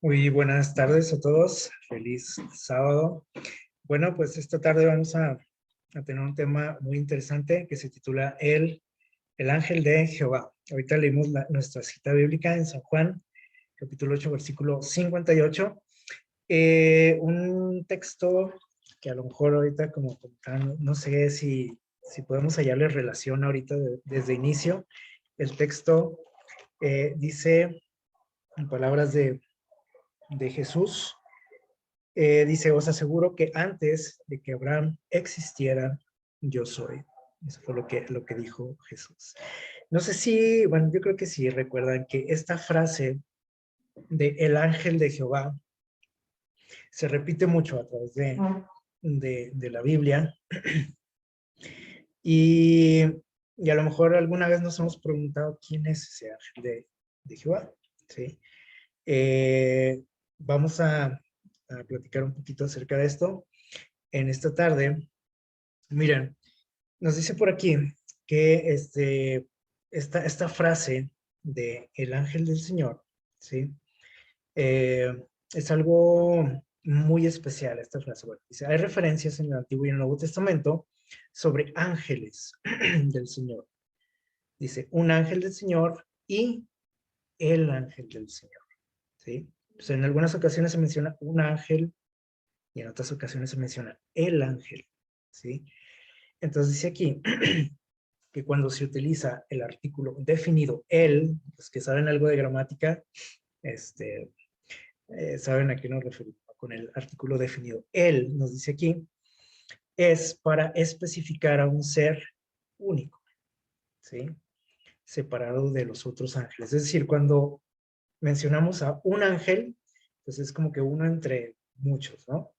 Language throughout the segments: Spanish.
Muy buenas tardes a todos, feliz sábado. Bueno, pues esta tarde vamos a tener un tema muy interesante que se titula el ángel de Jehová. Ahorita leímos nuestra cita bíblica en San Juan, capítulo 8, versículo 58. Un texto que a lo mejor ahorita como tal, no sé si podemos hallarle relación ahorita desde inicio. El texto dice en palabras de Jesús, dice, os aseguro que antes de que Abraham existiera, yo soy. Eso fue lo que dijo Jesús. No sé si, bueno, yo creo que sí recuerdan que esta frase de el ángel de Jehová se repite mucho a través de la Biblia. Y, y a lo mejor alguna vez nos hemos preguntado quién es ese ángel de Jehová. ¿Sí? Vamos a platicar un poquito acerca de esto en esta tarde. Miren, nos dice por aquí que esta frase de el ángel del Señor, ¿sí? Eh, es algo muy especial esta frase. Bueno, dice, hay referencias en el Antiguo y en el Nuevo Testamento sobre ángeles del Señor. Dice, un ángel del Señor y el ángel del Señor, ¿sí? Pues en algunas ocasiones se menciona un ángel y en otras ocasiones se menciona el ángel, ¿sí? Entonces dice aquí que cuando se utiliza el artículo definido el, los que saben algo de gramática, saben a qué nos referimos con el artículo definido. El, nos dice aquí, es para especificar a un ser único, ¿sí? Separado de los otros ángeles. Es decir, cuando mencionamos a un ángel, pues es como que uno entre muchos, ¿no?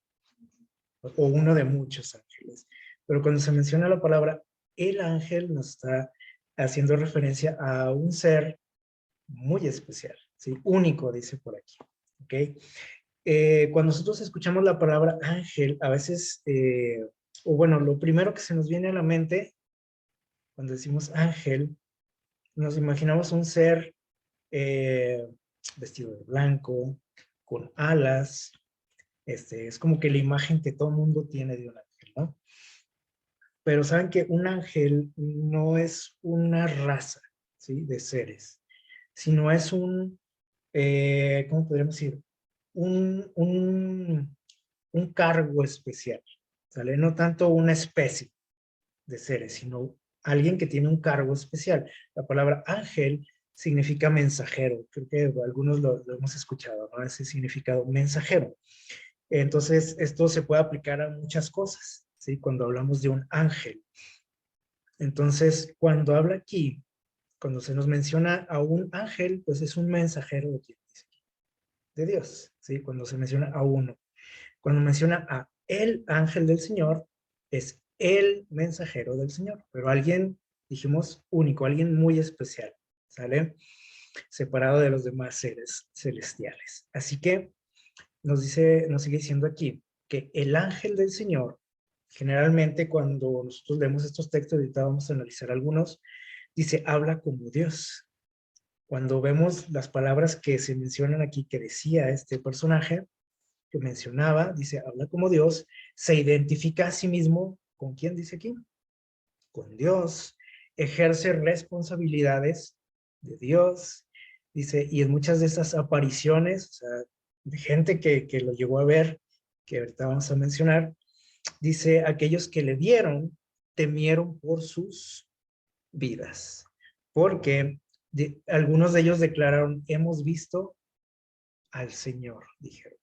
O uno de muchos ángeles. Pero cuando se menciona la palabra el ángel, nos está haciendo referencia a un ser muy especial, ¿sí? Único, dice por aquí, ¿ok? Cuando nosotros escuchamos la palabra ángel, a veces, o bueno, lo primero que se nos viene a la mente cuando decimos ángel, nos imaginamos un ser eh, vestido de blanco, con alas. Es como que la imagen que todo el mundo tiene de un ángel, ¿no? Pero saben que un ángel no es una raza, ¿sí? De seres, sino es ¿cómo podríamos decir? Un, un, un cargo especial, ¿sale? No tanto una especie de seres, sino alguien que tiene un cargo especial. La palabra ángel significa mensajero. Creo que algunos lo hemos escuchado, ¿no? Ese significado, mensajero. Entonces, esto se puede aplicar a muchas cosas, ¿sí? Cuando hablamos de un ángel. Entonces, cuando habla aquí, cuando se nos menciona a un ángel, pues es un mensajero de quién dice, de Dios, ¿sí? Cuando se menciona a uno. Cuando menciona a el ángel del Señor, es el mensajero del Señor, pero alguien, dijimos, único, alguien muy especial, ¿sale? Separado de los demás seres celestiales. Así que nos sigue diciendo aquí que el ángel del Señor, generalmente cuando nosotros leemos estos textos, ahorita vamos a analizar algunos, dice, habla como Dios. Cuando vemos las palabras que se mencionan aquí, que decía este personaje, que mencionaba, dice, habla como Dios, se identifica a sí mismo, ¿con quién dice aquí? Con Dios, ejerce responsabilidades de Dios, dice, y en muchas de esas apariciones, o sea, de gente que lo llegó a ver, que ahorita vamos a mencionar, dice, aquellos que le vieron temieron por sus vidas, porque algunos de ellos declararon, hemos visto al Señor, dijeron,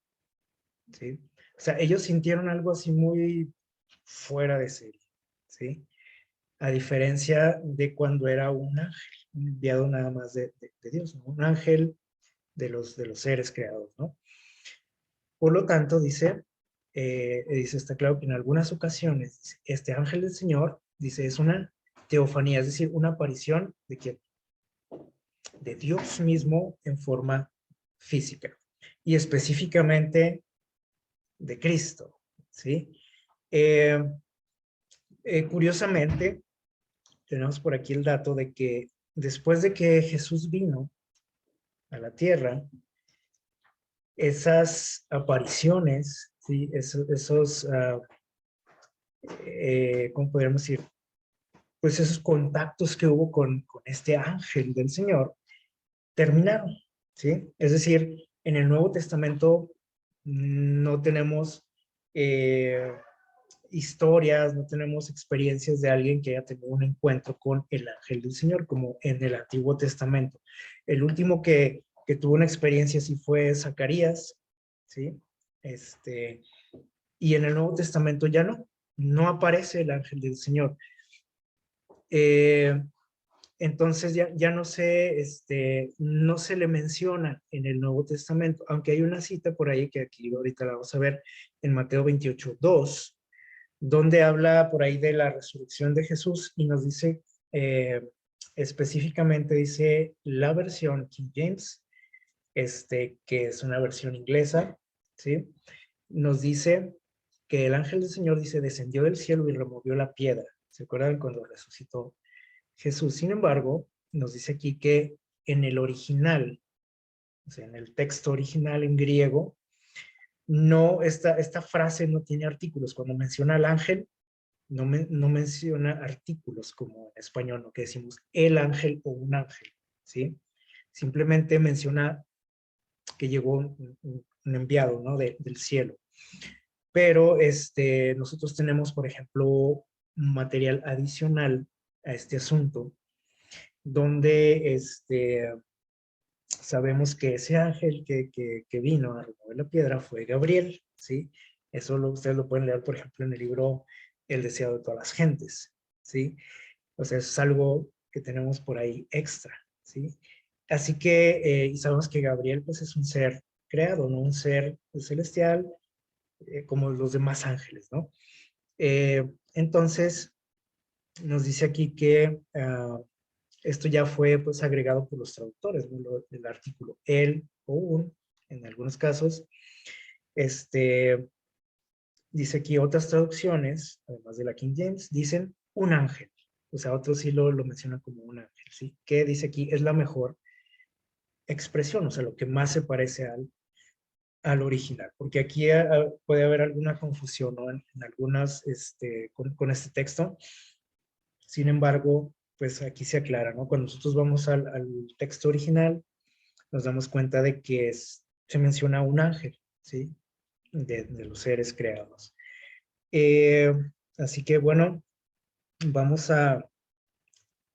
¿sí? O sea, ellos sintieron algo así muy fuera de serie, ¿sí? A diferencia de cuando era un ángel, un enviado nada más de Dios, ¿no? Un ángel de los seres creados, ¿no? Por lo tanto, dice, está claro que en algunas ocasiones este ángel del Señor, dice, es una teofanía, es decir, una aparición de quién? De Dios mismo en forma física y específicamente de Cristo, ¿sí? Eh, Curiosamente, tenemos por aquí el dato de que después de que Jesús vino a la tierra, esas apariciones, ¿sí? ¿Cómo podríamos decir? Pues esos contactos que hubo con este ángel del Señor terminaron, ¿sí? Es decir, en el Nuevo Testamento no tenemos historias, no tenemos experiencias de alguien que haya tenido un encuentro con el ángel del Señor, como en el Antiguo Testamento. El último que tuvo una experiencia así fue Zacarías, ¿sí? Y en el Nuevo Testamento ya no aparece el ángel del Señor. Entonces ya no se le menciona en el Nuevo Testamento, aunque hay una cita por ahí que aquí ahorita la vamos a ver en Mateo 28:2, donde habla por ahí de la resurrección de Jesús y nos dice, específicamente dice la versión King James, que es una versión inglesa, ¿sí? Nos dice que el ángel del Señor, dice, descendió del cielo y removió la piedra. ¿Se acuerdan cuando resucitó Jesús? Sin embargo, nos dice aquí que en el original, o sea, en el texto original en griego, no, esta frase no tiene artículos. Cuando menciona al ángel, no menciona artículos como en español, ¿no? Que decimos el ángel o un ángel, ¿sí? Simplemente menciona que llegó un enviado, ¿no? Del cielo. Pero nosotros tenemos, por ejemplo, material adicional a este asunto, donde sabemos que ese ángel que vino a remover la piedra fue Gabriel, ¿sí? Eso ustedes lo pueden leer, por ejemplo, en el libro El deseado de todas las gentes, ¿sí? O sea, es algo que tenemos por ahí extra, ¿sí? Así que, y sabemos que Gabriel, pues, es un ser creado, ¿no? Un ser celestial, como los demás ángeles, ¿no? Entonces, nos dice aquí que esto ya fue, pues, agregado por los traductores, ¿no? El artículo el o un, en algunos casos. Dice aquí otras traducciones, además de la King James, dicen un ángel. O sea, otros sí lo mencionan como un ángel, ¿sí? Que dice aquí es la mejor expresión, o sea, lo que más se parece al original. Porque aquí puede haber alguna confusión, ¿no? En algunas, con este texto. Sin embargo, pues aquí se aclara, ¿no? Cuando nosotros vamos al texto original, nos damos cuenta de que se menciona un ángel, ¿sí? De los seres creados. Así que, bueno, vamos a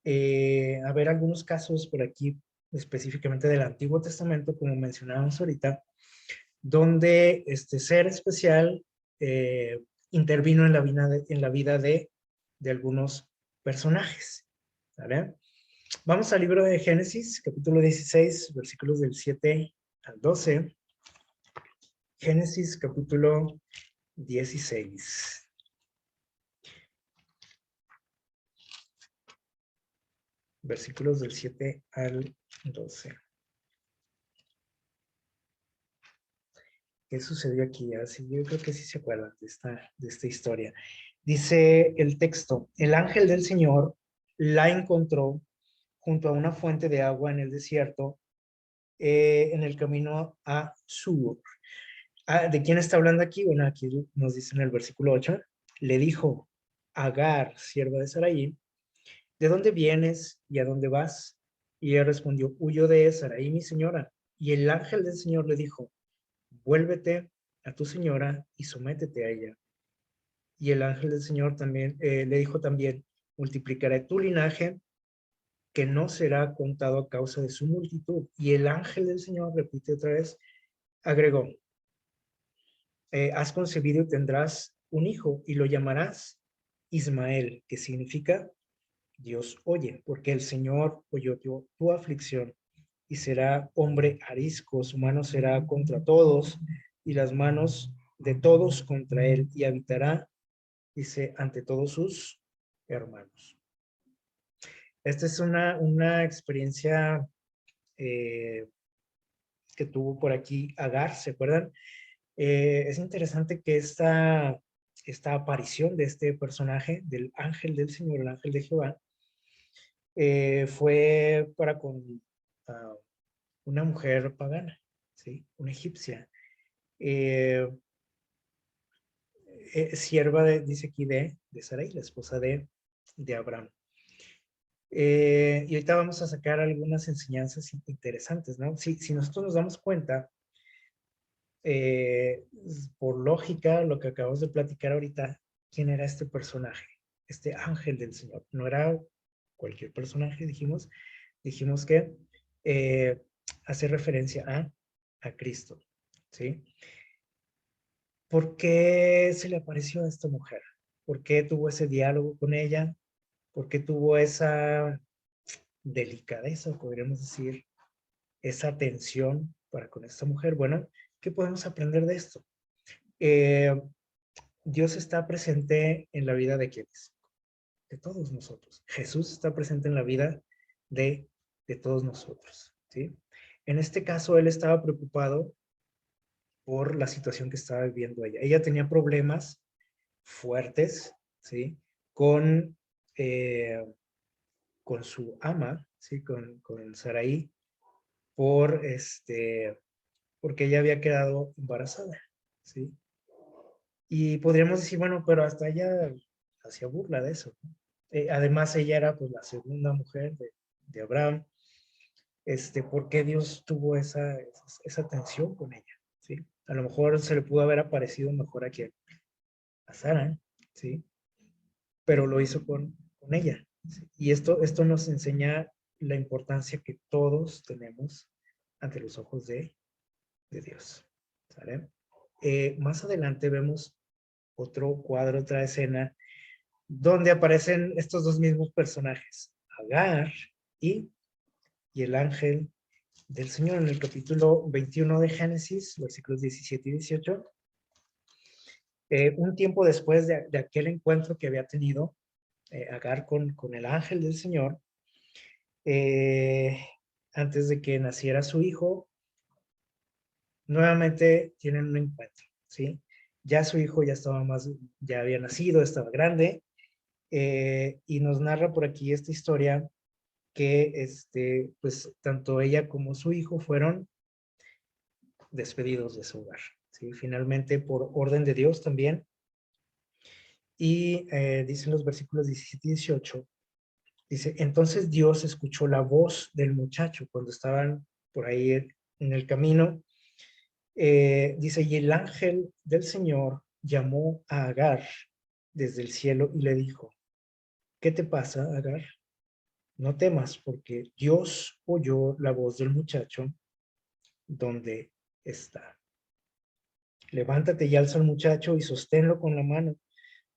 ver algunos casos por aquí, específicamente del Antiguo Testamento, como mencionábamos ahorita, donde este ser especial intervino en la vida de algunos personajes. ¿Vale? Vamos al libro de Génesis, capítulo 16, versículos del 7 al 12. Génesis, capítulo 16. Versículos del 7 al 12. ¿Qué sucedió aquí? Así, yo creo que sí se acuerdan de esta historia. Dice el texto, el ángel del Señor la encontró junto a una fuente de agua en el desierto, en el camino a Sur. ¿De quién está hablando aquí? Bueno, aquí nos dice en el versículo 8, le dijo Agar, sierva de Sarai, ¿de dónde vienes y a dónde vas? Y ella respondió, huyo de Sarai, mi señora. Y el ángel del Señor le dijo, vuélvete a tu señora y sométete a ella. Y el ángel del Señor también le dijo también, multiplicaré tu linaje, que no será contado a causa de su multitud. Y el ángel del Señor, repite otra vez, agregó, has concebido y tendrás un hijo y lo llamarás Ismael, que significa Dios oye, porque el Señor oyó tu aflicción y será hombre arisco, su mano será contra todos y las manos de todos contra él y habitará, dice, ante todos sus hermanos. Esta es una experiencia que tuvo por aquí Agar, ¿se acuerdan? Es interesante que esta aparición de este personaje, del ángel del Señor, el ángel de Jehová, fue para con una mujer pagana, ¿sí? Una egipcia. sierva, dice aquí, de Sarai, la esposa de Abraham. Y ahorita vamos a sacar algunas enseñanzas interesantes, ¿no? Si nosotros nos damos cuenta, por lógica, lo que acabamos de platicar ahorita, ¿quién era este personaje? Este ángel del Señor. No era cualquier personaje, dijimos que hace referencia a Cristo, ¿sí? ¿Por qué se le apareció a esta mujer? ¿Por qué tuvo ese diálogo con ella? ¿Por qué tuvo esa delicadeza, podríamos decir, esa atención para con esta mujer? Bueno, ¿qué podemos aprender de esto? Dios está presente en la vida de quienes, de todos nosotros. Jesús está presente en la vida de, de todos nosotros, ¿sí? En este caso, él estaba preocupado por la situación que estaba viviendo ella. Ella tenía problemas fuertes, ¿sí? Con, eh, con su ama, ¿sí? Con Saraí, porque ella había quedado embarazada, ¿sí? Y podríamos decir, bueno, pero hasta ella hacía burla de eso, ¿no? Además, ella era pues la segunda mujer de Abraham. ¿Por qué Dios tuvo esa tensión con ella? ¿Sí? A lo mejor se le pudo haber aparecido mejor a quien, a Sara, ¿sí? Pero lo hizo con ella, ¿sí? Y esto nos enseña la importancia que todos tenemos ante los ojos de Dios, ¿sale? Más adelante vemos otro cuadro, otra escena, donde aparecen estos dos mismos personajes, Agar y, y el ángel del Señor, en el capítulo 21 de Génesis, versículos 17 y 18. Un tiempo después de aquel encuentro que había tenido Agar con el ángel del Señor, antes de que naciera su hijo, nuevamente tienen un encuentro, ¿sí? Ya su hijo ya había nacido, estaba grande, y nos narra por aquí esta historia que pues tanto ella como su hijo fueron despedidos de su hogar, ¿sí? Finalmente por orden de Dios también. Y dicen los versículos 17 y 18, dice, entonces Dios escuchó la voz del muchacho cuando estaban por ahí en el camino. Dice, y el ángel del Señor llamó a Agar desde el cielo y le dijo, ¿qué te pasa, Agar? No temas, porque Dios oyó la voz del muchacho donde está. Levántate y alza al muchacho y sosténlo con la mano,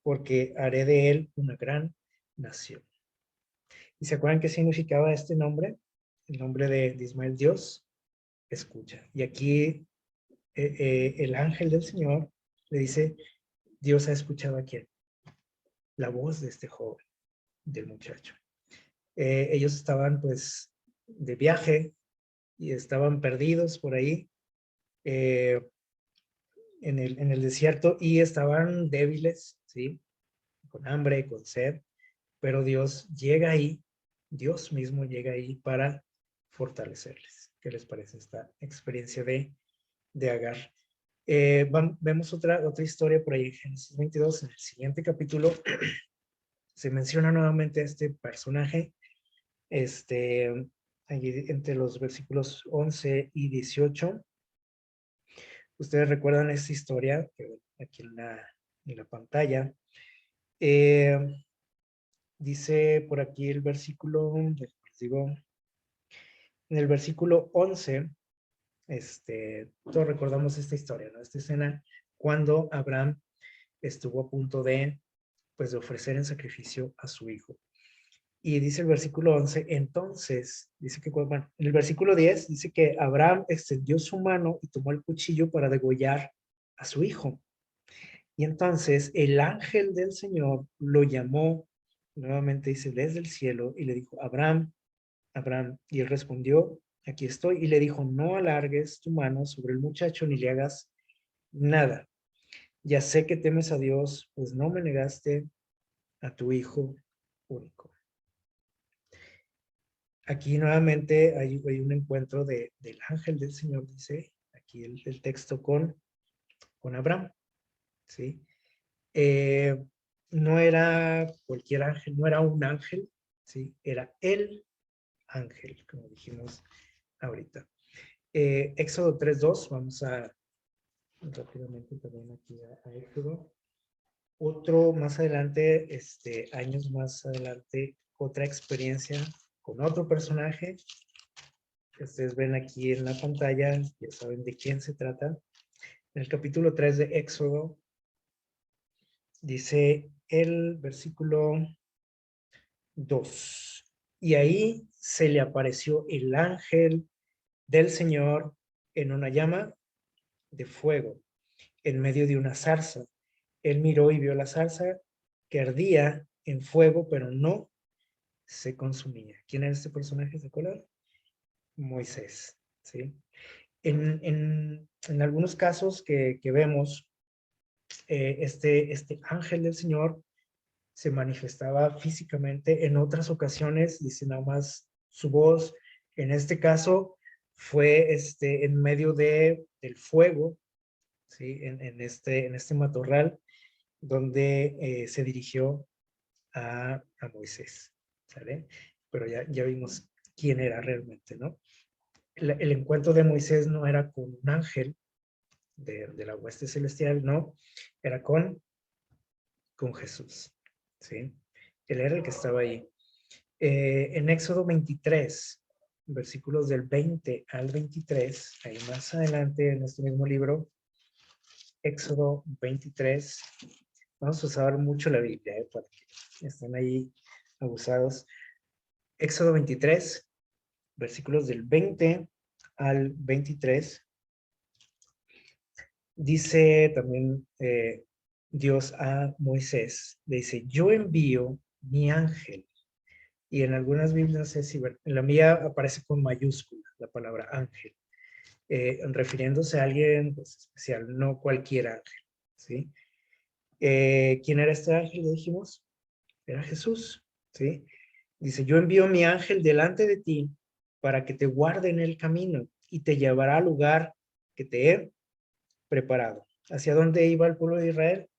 porque haré de él una gran nación. ¿Y se acuerdan qué significaba este nombre? El nombre de Ismael, Dios escucha. Y aquí el ángel del Señor le dice, Dios ha escuchado a quién? La voz de este joven, del muchacho. Ellos estaban pues de viaje y estaban perdidos por ahí en el desierto y estaban débiles, ¿sí? Con hambre, con sed, pero Dios llega ahí, Dios mismo llega ahí para fortalecerles. ¿Qué les parece esta experiencia de Agar? Vemos otra historia por ahí en Génesis 22, en el siguiente capítulo, se menciona nuevamente a este personaje, allí entre los versículos 11 y 18. Ustedes recuerdan esta historia, aquí en la pantalla. Eh, Dice por aquí el versículo, les digo, en el versículo 11, todos recordamos esta historia, ¿no? Esta escena cuando Abraham estuvo a punto pues, de ofrecer en sacrificio a su hijo. Y dice el versículo 11, entonces, dice que, bueno, en el versículo 10 dice que Abraham extendió su mano y tomó el cuchillo para degollar a su hijo. Y entonces el ángel del Señor lo llamó, nuevamente dice, desde el cielo, y le dijo, Abraham, Abraham, y él respondió, aquí estoy, y le dijo, no alargues tu mano sobre el muchacho ni le hagas nada. Ya sé que temes a Dios, pues no me negaste a tu hijo único. Aquí nuevamente hay un encuentro del ángel del Señor, dice aquí el texto con con Abraham, ¿sí? Eh, no era cualquier ángel, no era un ángel, ¿sí? Era el ángel, como dijimos ahorita. Éxodo 3:2, vamos a rápidamente también aquí a Éxodo. Otro más adelante, años más adelante, otra experiencia con otro personaje. Ustedes ven aquí en la pantalla, ya saben de quién se trata. En el capítulo 3 de Éxodo, dice el versículo 2. Y ahí se le apareció el ángel del Señor en una llama de fuego, en medio de una zarza. Él miró y vio la zarza que ardía en fuego, pero no se consumía. ¿Quién era este personaje? ¿Se acuerdan? Moisés, ¿sí? En algunos casos que vemos, este ángel del Señor se manifestaba físicamente. En otras ocasiones dice nada más su voz. En este caso fue en medio del fuego, ¿sí? En este matorral donde se dirigió a Moisés, ¿sale? Pero ya vimos quién era realmente, ¿no? El encuentro de Moisés no era con un ángel de la hueste celestial, no, era con Jesús, ¿sí? Él era el que estaba ahí. En Éxodo 23, versículos del 20 al 23, ahí más adelante en este mismo libro, Éxodo 23, vamos a usar mucho la Biblia, para que estén ahí abusados. Éxodo 23, versículos del 20 al 23, dice también Dios a Moisés, le dice, yo envío mi ángel. Y en algunas Biblias, no sé si en la mía aparece con mayúscula la palabra ángel, refiriéndose a alguien pues, especial, no cualquier ángel, ¿sí? ¿Quién era este ángel? Le dijimos, era Jesús, ¿sí? Dice, yo envío mi ángel delante de ti para que te guarde en el camino y te llevará al lugar que te he preparado. ¿Hacia dónde iba el pueblo de Israel?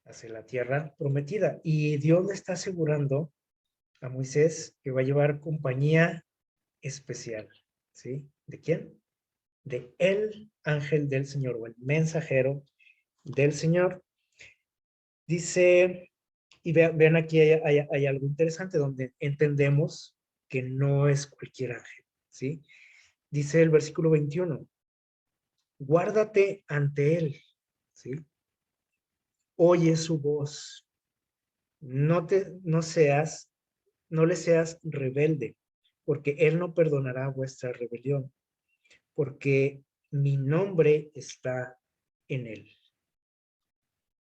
Hacia la tierra prometida. Y Dios le está asegurando a Moisés que va a llevar compañía especial, ¿sí? ¿De quién? De el ángel del Señor o el mensajero del Señor. Dice, y vean aquí hay algo interesante donde entendemos que no es cualquier ángel, ¿sí? Dice el versículo 21, guárdate ante él, ¿sí? Oye su voz, no le seas rebelde, porque él no perdonará vuestra rebelión, porque mi nombre está en él.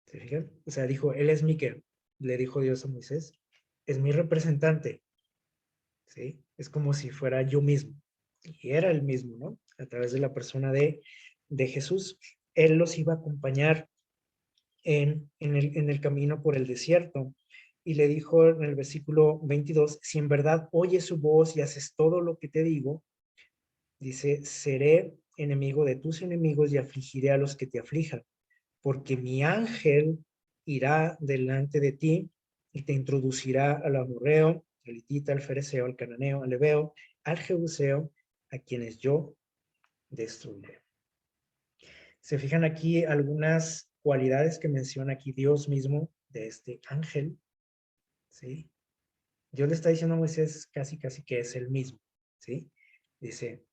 ¿Se fijan? O sea, dijo, él es mi que, le dijo Dios a Moisés, es mi representante, ¿sí? Es como si fuera yo mismo. Y era el mismo, ¿no? A través de la persona de Jesús. Él los iba a acompañar en el camino por el desierto. Y le dijo en el versículo 22, si en verdad oyes su voz y haces todo lo que te digo, dice, seré enemigo de tus enemigos y afligiré a los que te aflijan, porque mi ángel irá delante de ti y te introducirá al amorreo, al hitita, al fereceo, al cananeo, al heveo, al jebuseo, a quienes yo destruiré. Se fijan aquí algunas cualidades que menciona aquí Dios mismo de este ángel, ¿sí? Dios le está diciendo a Moisés casi que es el mismo, ¿sí? Dice,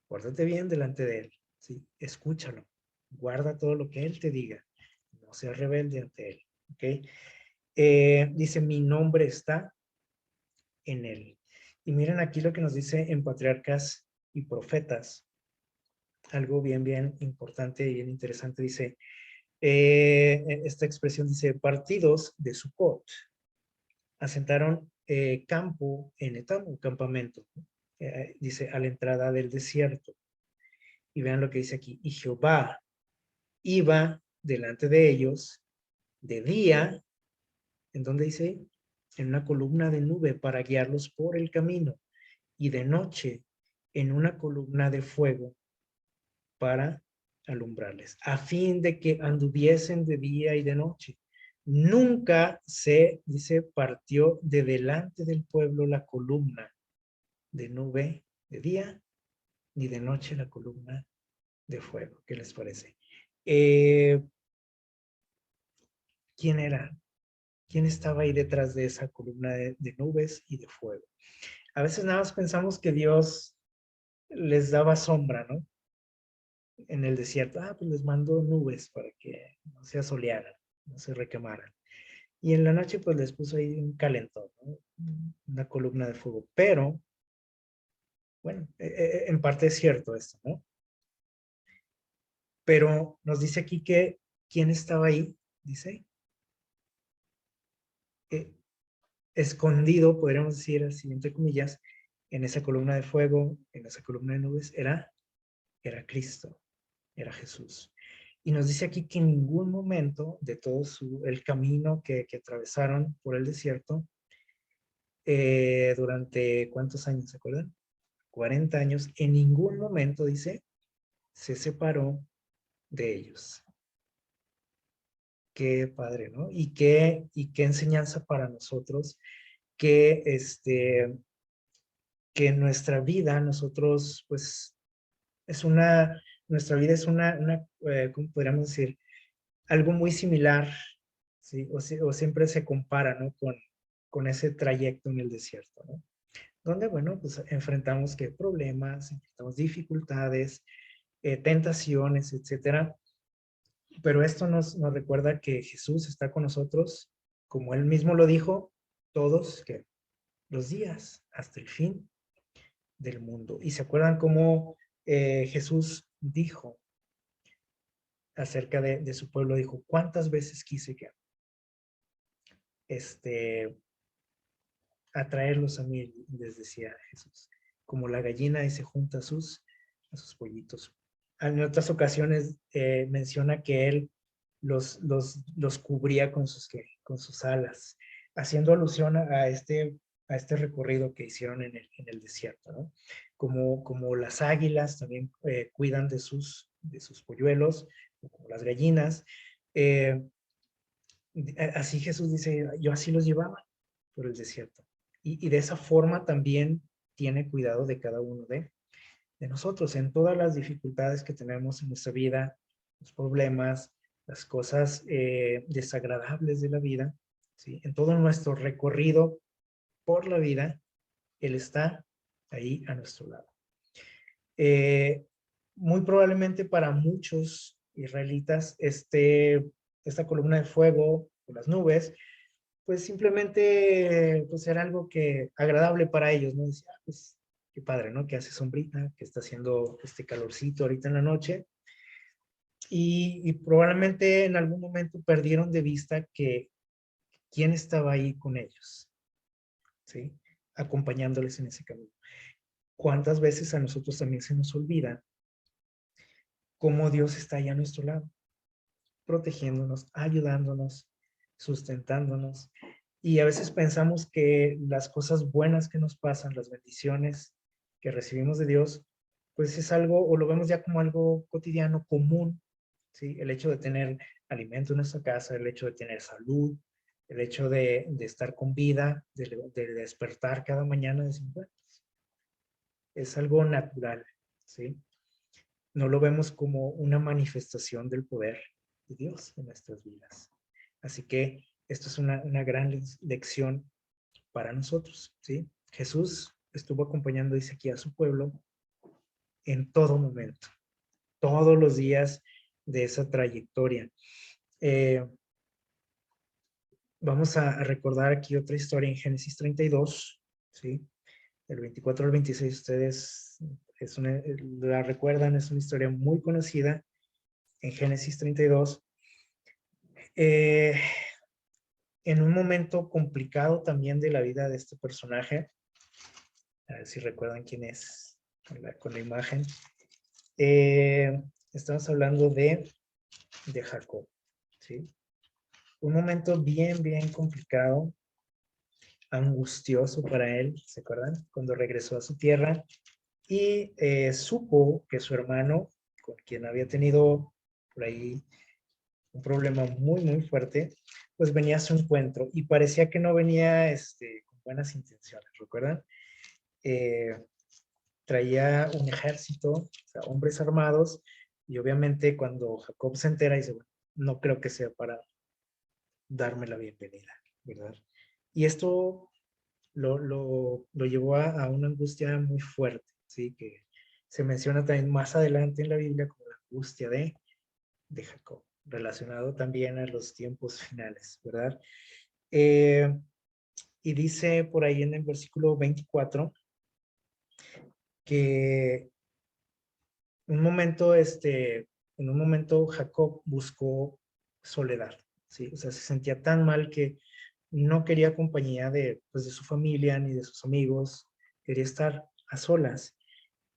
guárdate bien delante de él, ¿sí? Escúchalo, guarda todo lo que él te diga, no seas rebelde ante él, ¿ok? Dice, mi nombre está en él. Y miren aquí lo que nos dice en Patriarcas y Profetas, algo bien importante y bien interesante, dice, esta expresión dice, partidos de Sucot asentaron campo en Etam, un campamento, dice, a la entrada del desierto. Y vean lo que dice aquí, y Jehová iba delante de ellos de día, ¿en dónde dice? En una columna de nube para guiarlos por el camino, y de noche en una columna de fuego para alumbrarles, a fin de que anduviesen de día y de noche. Nunca se, dice, partió de delante del pueblo la columna de nube de día, ni de noche la columna de fuego. ¿Qué les parece? ¿Quién era? ¿Quién estaba ahí detrás de esa columna de nubes y de fuego? A veces nada más pensamos que Dios les daba sombra, ¿no? En el desierto, pues les mandó nubes para que no se asolearan, no se requemaran. Y en la noche pues les puso ahí un calentón, ¿no? Una columna de fuego. Pero, bueno, en parte es cierto esto, ¿no? Pero nos dice aquí que, ¿quién estaba ahí? Dice, escondido, podríamos decir así, entre comillas, en esa columna de fuego, en esa columna de nubes, era Cristo, era Jesús. Y nos dice aquí que en ningún momento de todo el camino que atravesaron por el desierto, durante ¿cuántos años se acuerdan? 40 años, en ningún momento, dice, se separó de ellos. Qué padre, ¿no? Y qué enseñanza para nosotros que, que en nuestra vida nosotros, pues, nuestra vida es ¿cómo podríamos decir? Algo muy similar, ¿sí? O siempre se compara, ¿no? Con ese trayecto en el desierto, ¿no? Donde, bueno, pues enfrentamos ¿qué? Problemas, enfrentamos dificultades, tentaciones, etcétera. Pero esto nos recuerda que Jesús está con nosotros, como Él mismo lo dijo, todos ¿qué? Los días, hasta el fin del mundo. Y se acuerdan cómo Jesús dijo acerca de su pueblo, dijo, ¿cuántas veces quise que atraerlos a mí? Les decía Jesús, como la gallina y se junta a sus pollitos. En otras ocasiones menciona que él los cubría con sus alas, haciendo alusión a este recorrido que hicieron en el desierto, ¿no? Como las águilas también cuidan de sus polluelos, como las gallinas. Así Jesús dice, yo así los llevaba por el desierto. Y de esa forma también tiene cuidado de cada uno de nosotros, en todas las dificultades que tenemos en nuestra vida, los problemas, las cosas desagradables de la vida, ¿sí? En todo nuestro recorrido por la vida, Él está ahí a nuestro lado. Muy probablemente para muchos israelitas, esta columna de fuego o las nubes, pues simplemente pues era algo que agradable para ellos, ¿no? Decía, pues qué padre, ¿no? Que hace sombrita, que está haciendo este calorcito ahorita en la noche. Y probablemente en algún momento perdieron de vista que quién estaba ahí con ellos, ¿sí? Acompañándoles en ese camino. ¿Cuántas veces a nosotros también se nos olvida cómo Dios está ahí a nuestro lado, protegiéndonos, ayudándonos, sustentándonos? Y a veces pensamos que las cosas buenas que nos pasan, las bendiciones que recibimos de Dios, pues es algo, o lo vemos ya como algo cotidiano, común, ¿sí? El hecho de tener alimento en nuestra casa, el hecho de tener salud, el hecho de estar con vida, de despertar cada mañana, decir, bueno, es algo natural, ¿sí? No lo vemos como una manifestación del poder de Dios en nuestras vidas. Así que esto es una gran lección para nosotros, ¿sí? Jesús estuvo acompañando, dice aquí, a su pueblo en todo momento, todos los días de esa trayectoria. Vamos a recordar aquí otra historia en Génesis 32, ¿sí? Del 24 al 26, ustedes la recuerdan, es una historia muy conocida en Génesis 32. En un momento complicado también de la vida de este personaje, a ver si recuerdan quién es con la imagen. Estamos hablando de Jacob, ¿sí? Un momento bien complicado, angustioso para él, ¿se acuerdan? Cuando regresó a su tierra y supo que su hermano con quien había tenido por ahí un problema muy, muy fuerte, pues venía a su encuentro y parecía que no venía con buenas intenciones, ¿recuerdan? Eh, Traía un ejército, o sea, hombres armados, y obviamente cuando Jacob se entera dice, bueno, no creo que sea para darme la bienvenida, ¿verdad? Y esto lo llevó a una angustia muy fuerte, ¿sí? Que se menciona también más adelante en la Biblia como la angustia de Jacob, relacionado también a los tiempos finales, ¿verdad? Eh, y dice por ahí en el versículo 24 que en un momento Jacob buscó soledad, ¿sí? O sea, se sentía tan mal que no quería compañía pues, de su familia ni de sus amigos, quería estar a solas.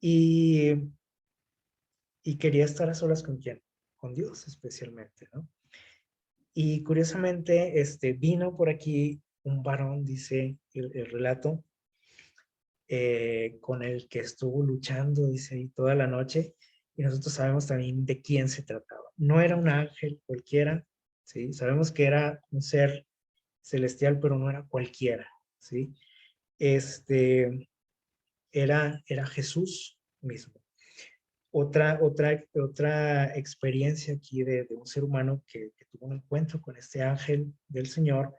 Y, y quería estar a solas ¿con quién? Con Dios especialmente, ¿no? Y curiosamente, vino por aquí un varón, dice el relato, con el que estuvo luchando, dice ahí, toda la noche, y nosotros sabemos también de quién se trataba. No era un ángel cualquiera, ¿sí? Sabemos que era un ser celestial, pero no era cualquiera, ¿sí? Era Jesús mismo. Otra experiencia aquí de un ser humano que tuvo un encuentro con este ángel del Señor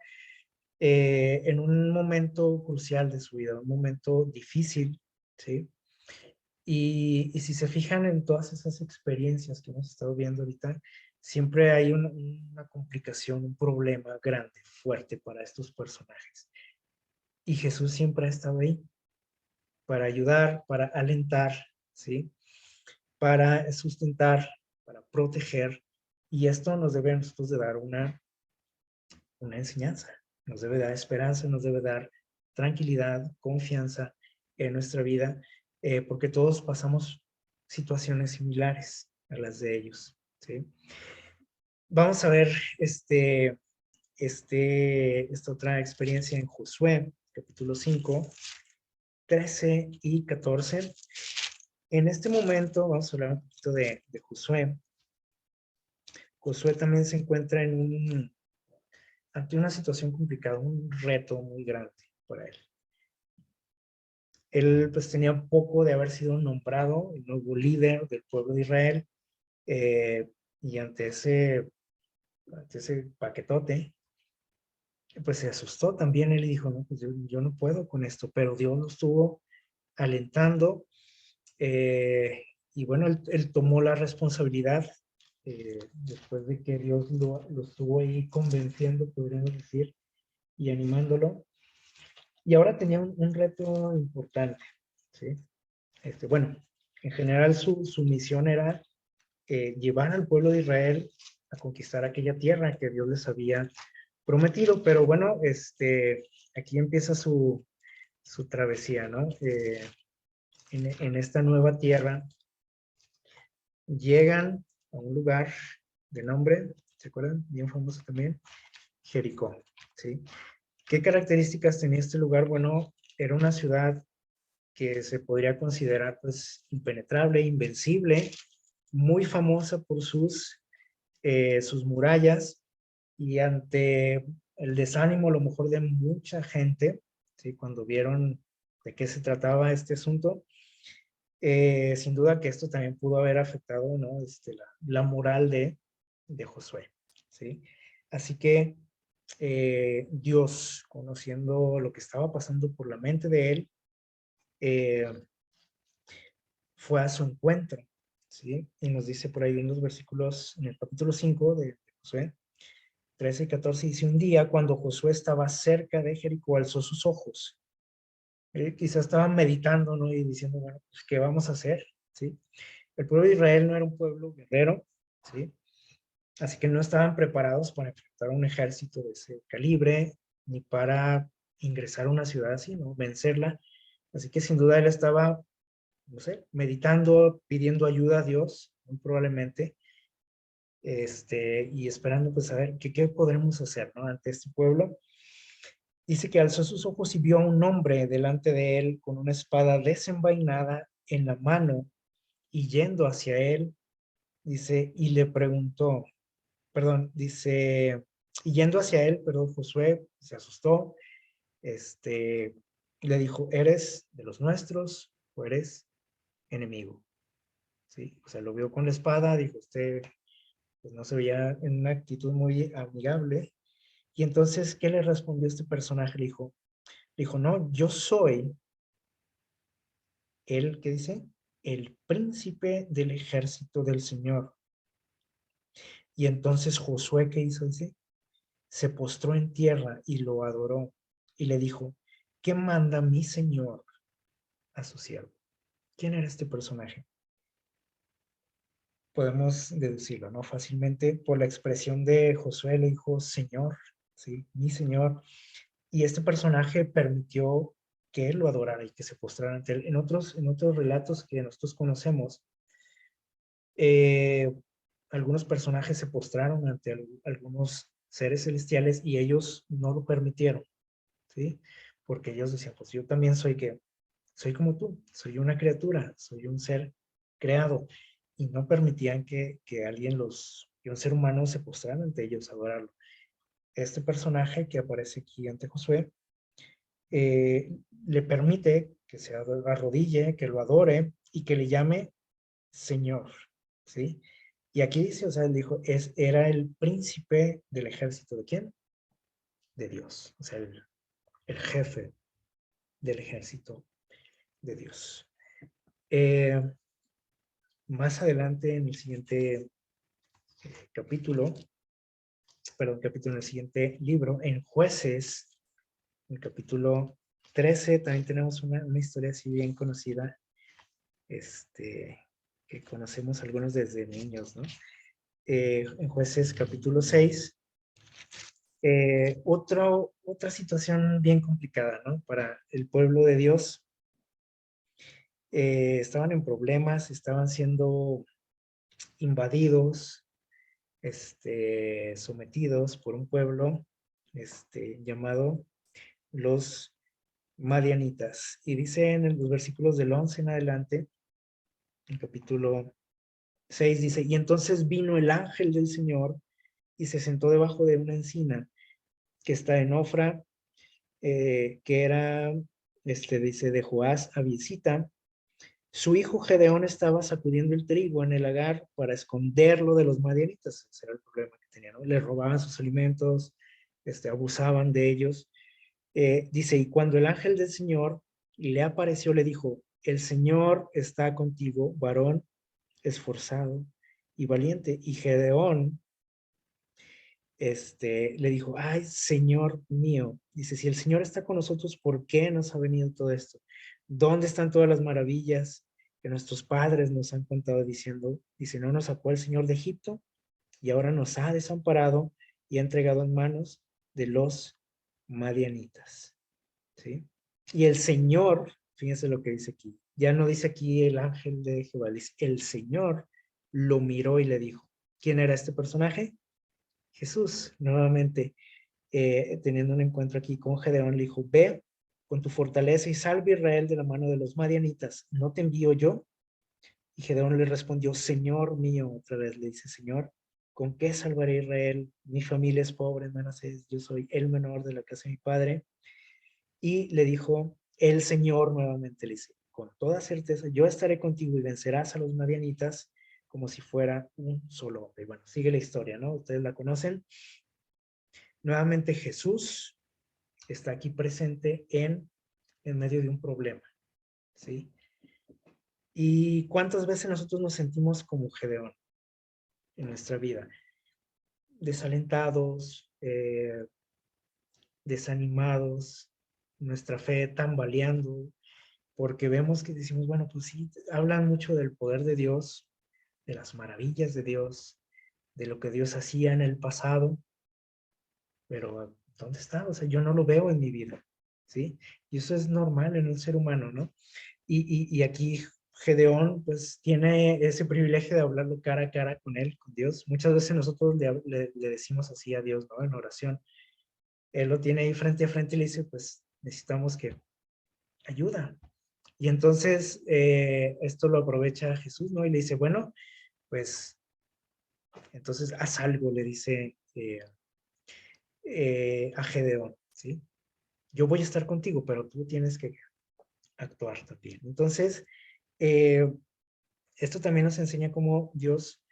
en un momento crucial de su vida, un momento difícil, ¿sí? Y si se fijan en todas esas experiencias que hemos estado viendo ahorita, siempre hay una complicación, un problema grande, fuerte para estos personajes. Y Jesús siempre ha estado ahí para ayudar, para alentar, ¿sí? Para sustentar, para proteger. Y esto nos debe a nosotros de dar una enseñanza, nos debe dar esperanza, nos debe dar tranquilidad, confianza en nuestra vida, porque todos pasamos situaciones similares a las de ellos, ¿sí? Vamos a ver esta otra experiencia en Josué, capítulo 5, 13 y 14. En este momento vamos a hablar un poquito de Josué. Josué también se encuentra ante una situación complicada, un reto muy grande para él. Él pues tenía poco de haber sido nombrado el nuevo líder del pueblo de Israel y ante ese paquetote, pues se asustó también. Él dijo, no, pues yo no puedo con esto, pero Dios lo estuvo alentando y bueno, él tomó la responsabilidad después de que Dios lo estuvo ahí convenciendo, podríamos decir, y animándolo. Y ahora tenía un reto importante, ¿sí? Bueno, en general su misión era llevar al pueblo de Israel a conquistar aquella tierra que Dios les había prometido, pero bueno, aquí empieza su travesía, ¿no? En esta nueva tierra llegan a un lugar de nombre, ¿se acuerdan? Bien famoso también, Jericó, ¿sí? ¿Qué características tenía este lugar? Bueno, era una ciudad que se podría considerar pues impenetrable, invencible, muy famosa por sus murallas y ante el desánimo a lo mejor de mucha gente, ¿sí? Cuando vieron de qué se trataba este asunto, sin duda que esto también pudo haber afectado, ¿no? La moral de Josué, ¿sí? Así que Dios, conociendo lo que estaba pasando por la mente de él, eh, fue a su encuentro, ¿sí? Y nos dice por ahí en los versículos, en el capítulo 5 de Josué, 13 y 14, dice, un día cuando Josué estaba cerca de Jericó, alzó sus ojos. Quizás estaba meditando, ¿no? Y diciendo, bueno, pues, ¿qué vamos a hacer? ¿Sí? El pueblo de Israel no era un pueblo guerrero, ¿sí? Así que no estaban preparados para enfrentar un ejército de ese calibre, ni para ingresar a una ciudad así, ¿no? Vencerla. Así que sin duda él estaba, no sé, meditando, pidiendo ayuda a Dios, muy probablemente, y esperando pues a ver qué podremos hacer, ¿no? Ante este pueblo. Dice que alzó sus ojos y vio a un hombre delante de él con una espada desenvainada en la mano y yendo hacia él. Dice, y le preguntó, perdón, dice, y yendo hacia él, perdón, Josué se asustó, le dijo, ¿eres de los nuestros o eres enemigo? ¿Sí? O sea, lo vio con la espada, dijo, usted pues, no se veía en una actitud muy amigable. Y entonces, ¿qué le respondió este personaje? Le dijo, no, yo soy el, ¿qué dice? El príncipe del ejército del Señor. Y entonces Josué, ¿qué hizo? Dice, se postró en tierra y lo adoró y le dijo, ¿qué manda mi Señor a su siervo? ¿Quién era este personaje? Podemos deducirlo, ¿no? Fácilmente por la expresión de Josué, le dijo, Señor, ¿sí? Mi Señor. Y este personaje permitió que él lo adorara y que se postrara ante él. En otros relatos que nosotros conocemos, eh, algunos personajes se postraron ante algunos seres celestiales y ellos no lo permitieron, ¿sí? Porque ellos decían, pues yo también soy como tú, soy una criatura, soy un ser creado, y no permitían que que un ser humano se postrara ante ellos a adorarlo. Este personaje que aparece aquí ante Josué, le permite que se arrodille, que lo adore y que le llame Señor, ¿sí? Y aquí dice, o sea, él dijo, era el príncipe del ejército, ¿de quién? De Dios, o sea, el jefe del ejército de Dios. Eh, Más adelante en el siguiente capítulo, en el siguiente libro, en Jueces, en el capítulo 13, también tenemos una historia así bien conocida, que conocemos algunos desde niños, ¿no? En Jueces capítulo 6, otra situación bien complicada, ¿no? Para el pueblo de Dios. Estaban en problemas, estaban siendo invadidos, sometidos por un pueblo llamado los Madianitas. Y dice en los versículos del 11 en adelante, el capítulo 6 dice, y entonces vino el ángel del Señor y se sentó debajo de una encina que está en Ofra, que era, dice, de Joás Abiesita. Su hijo Gedeón estaba sacudiendo el trigo en el lagar para esconderlo de los madianitas. Ese era el problema que tenían, ¿no? Le robaban sus alimentos, abusaban de ellos. Dice, y cuando el ángel del Señor le apareció, le dijo, el Señor está contigo, varón esforzado y valiente. Y Gedeón, le dijo, ay, Señor mío, dice, si el Señor está con nosotros, ¿por qué nos ha venido todo esto? ¿Dónde están todas las maravillas que nuestros padres nos han contado diciendo? Dice, no nos sacó el Señor de Egipto y ahora nos ha desamparado y ha entregado en manos de los madianitas, ¿sí? Y el Señor, fíjense lo que dice aquí, ya no dice aquí el ángel de Jehová, dice, el Señor lo miró y le dijo, ¿quién era este personaje? Jesús, nuevamente, teniendo un encuentro aquí con Gedeón, le dijo, ve con tu fortaleza y salve a Israel de la mano de los madianitas, ¿no te envío yo? Y Gedeón le respondió, Señor mío, otra vez le dice, Señor, ¿con qué salvaré a Israel? Mi familia es pobre, Manasés, yo soy el menor de la casa de mi padre. Y le dijo, el Señor nuevamente le dice, con toda certeza, yo estaré contigo y vencerás a los madianitas como si fuera un solo hombre. Bueno, sigue la historia, ¿no? Ustedes la conocen. Nuevamente Jesús está aquí presente en medio de un problema, ¿sí? ¿Y cuántas veces nosotros nos sentimos como Gedeón en nuestra vida? Desalentados, desanimados, nuestra fe tambaleando, porque vemos que decimos, bueno, pues sí, hablan mucho del poder de Dios, de las maravillas de Dios, de lo que Dios hacía en el pasado, pero ¿dónde está? O sea, yo no lo veo en mi vida, ¿sí? Y eso es normal en un ser humano, ¿no? Y aquí Gedeón, pues, tiene ese privilegio de hablarlo cara a cara con él, con Dios. Muchas veces nosotros le decimos así a Dios, ¿no? En oración. Él lo tiene ahí frente a frente y le dice, pues, necesitamos que ayuda. Y entonces, esto lo aprovecha Jesús, ¿no? Y le dice, bueno, pues, Entonces, haz algo, le dice a Gedeón, ¿sí? Yo voy a estar contigo, pero tú tienes que actuar también. Entonces, esto también nos enseña cómo Dios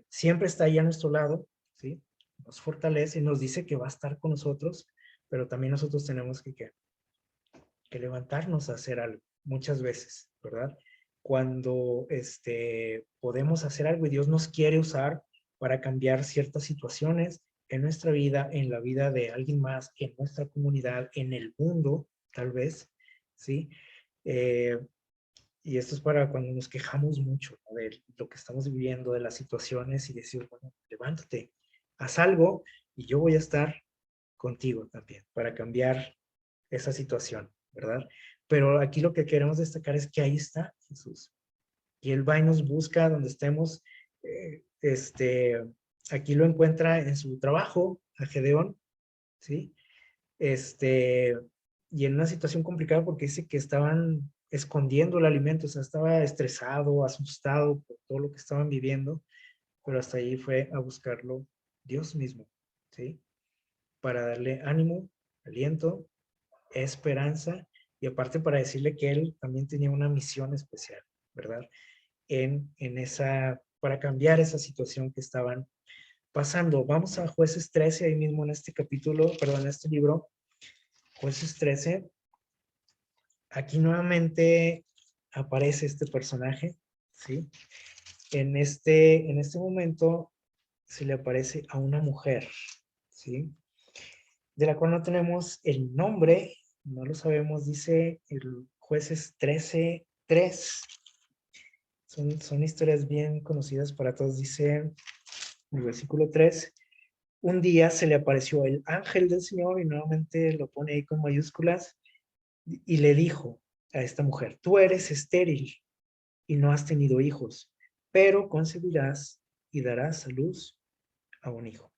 siempre está ahí a nuestro lado, ¿sí? Nos fortalece, nos dice que va a estar con nosotros, pero también nosotros tenemos que levantarnos a hacer algo, muchas veces, ¿verdad? Cuando podemos hacer algo y Dios nos quiere usar para cambiar ciertas situaciones en nuestra vida, en la vida de alguien más, en nuestra comunidad, en el mundo, tal vez, ¿sí? Eh, y esto es para cuando nos quejamos mucho, ¿no? De lo que estamos viviendo, de las situaciones y decir, bueno, levántate, haz algo y yo voy a estar contigo también para cambiar esa situación, ¿verdad? Pero aquí lo que queremos destacar es que ahí está Jesús. Y Él va y nos busca donde estemos. Aquí lo encuentra en su trabajo, a Gedeón, ¿sí? Y en una situación complicada porque dice que estaban escondiendo el alimento, o sea, estaba estresado, asustado por todo lo que estaban viviendo, pero hasta ahí fue a buscarlo Dios mismo, ¿sí? Para darle ánimo, aliento, esperanza y aparte para decirle que él también tenía una misión especial, ¿verdad? Para cambiar esa situación que estaban pasando. Vamos a Jueces 13, ahí mismo en este capítulo, perdón, en este libro, Jueces 13. Aquí nuevamente aparece este personaje, ¿sí? En este momento se le aparece a una mujer, ¿sí? De la cual no tenemos el nombre, no lo sabemos, dice el Jueces 13:3. Son historias bien conocidas para todos. Dice el versículo 3, un día se le apareció el ángel del Señor y nuevamente lo pone ahí con mayúsculas y le dijo a esta mujer, tú eres estéril y no has tenido hijos, pero concebirás y darás a luz a un hijo.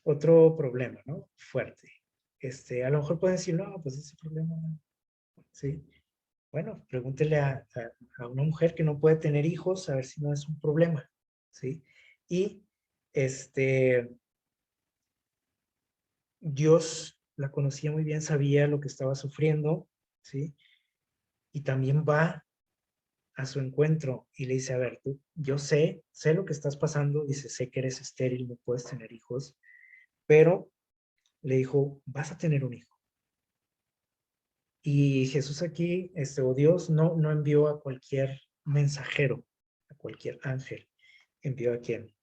Otro problema, ¿no? Fuerte. A lo mejor pueden decir, no, pues ese problema, sí. Bueno, pregúntele a una mujer que no puede tener hijos a ver si no es un problema, ¿sí? Y Dios la conocía muy bien, sabía lo que estaba sufriendo, ¿sí? Y también va a su encuentro y le dice, a ver, tú, yo sé lo que estás pasando, dice, sé que eres estéril, no puedes tener hijos, pero le dijo, vas a tener un hijo. Y Jesús aquí, o Dios, no envió a cualquier mensajero, a cualquier ángel, envió a quién,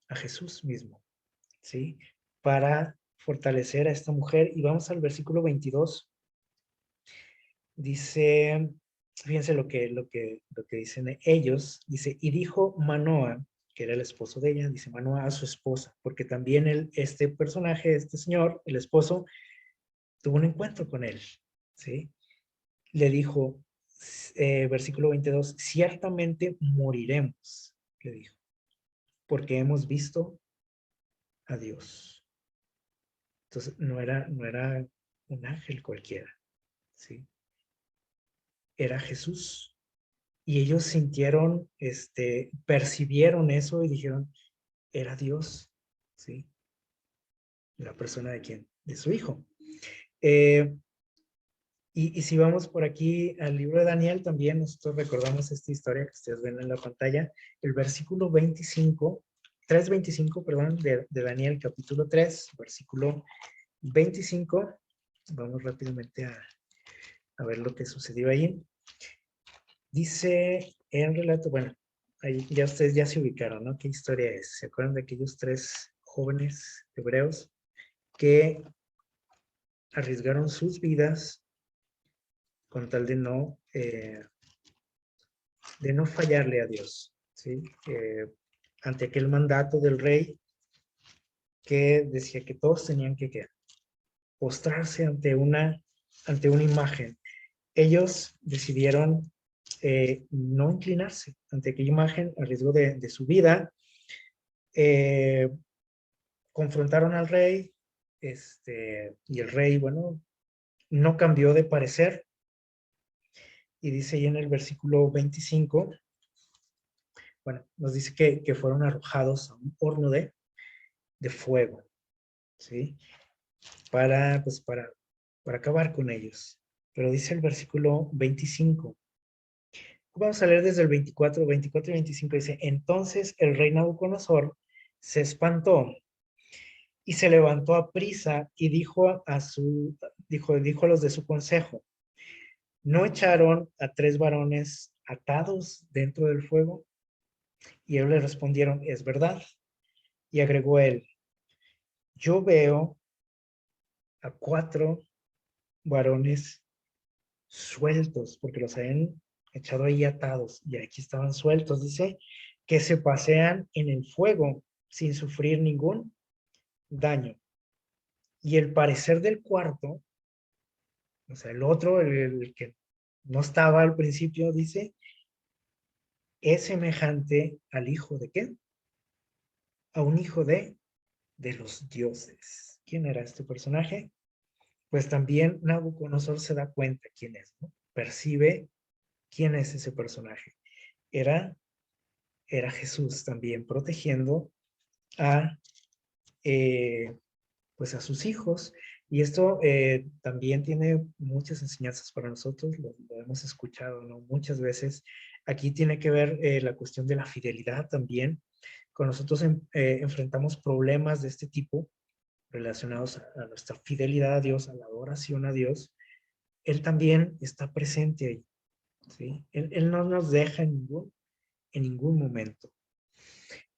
a Jesús mismo, ¿sí? Para fortalecer a esta mujer. Y vamos al versículo 22. Dice, fíjense lo que dicen ellos. Dice, y dijo Manoa, que era el esposo de ella, dice Manoa a su esposa, porque también este personaje, este señor, el esposo, tuvo un encuentro con él, ¿sí? Le dijo, versículo 22, ciertamente moriremos, le dijo, porque hemos visto a Dios. Entonces, no era un ángel cualquiera, ¿sí? Era Jesús. Y ellos sintieron, percibieron eso y dijeron, era Dios, ¿sí? La persona de quién, de su hijo. Eh, y si vamos por aquí al libro de Daniel, también nosotros recordamos esta historia que ustedes ven en la pantalla, el versículo 25, 3:25, perdón, de Daniel capítulo 3, versículo 25. Vamos rápidamente a ver lo que sucedió ahí. Dice en relato, bueno, ahí ya ustedes ya se ubicaron, ¿no? ¿Qué historia es? ¿Se acuerdan de aquellos 3 jóvenes hebreos que arriesgaron sus vidas con tal de no fallarle a Dios, ¿sí? Ante aquel mandato del rey que decía que todos tenían que postrarse ante una imagen. Ellos decidieron no inclinarse ante aquella imagen a riesgo de su vida. Confrontaron al rey, y el rey, bueno, no cambió de parecer, y dice ahí en el versículo 25, bueno, nos dice que fueron arrojados a un horno de fuego, ¿sí? Pues para acabar con ellos. Pero dice el versículo 25. Vamos a leer desde el 24 y 25. Dice, entonces el rey Nabucodonosor se espantó y se levantó a prisa y dijo a los de su consejo, ¿no echaron a 3 varones atados dentro del fuego? Y ellos le respondieron, es verdad. Y agregó él, yo veo a 4 varones sueltos, porque los habían echado ahí atados, y aquí estaban sueltos, dice, que se pasean en el fuego sin sufrir ningún daño. Y el parecer del cuarto, o sea, el otro, el que no estaba al principio, dice, es semejante al hijo de ¿qué? A un hijo de los dioses. ¿Quién era este personaje? Pues también Nabucodonosor se da cuenta quién es, ¿no? Percibe quién es ese personaje. Era Jesús también protegiendo a, pues a sus hijos. Y esto también tiene muchas enseñanzas para nosotros, lo hemos escuchado, ¿no? Muchas veces. Aquí tiene que ver la cuestión de la fidelidad también. Cuando nosotros enfrentamos problemas de este tipo relacionados a nuestra fidelidad a Dios, a la adoración a Dios, Él también está presente ahí, ¿sí? Él no nos deja en ningún momento.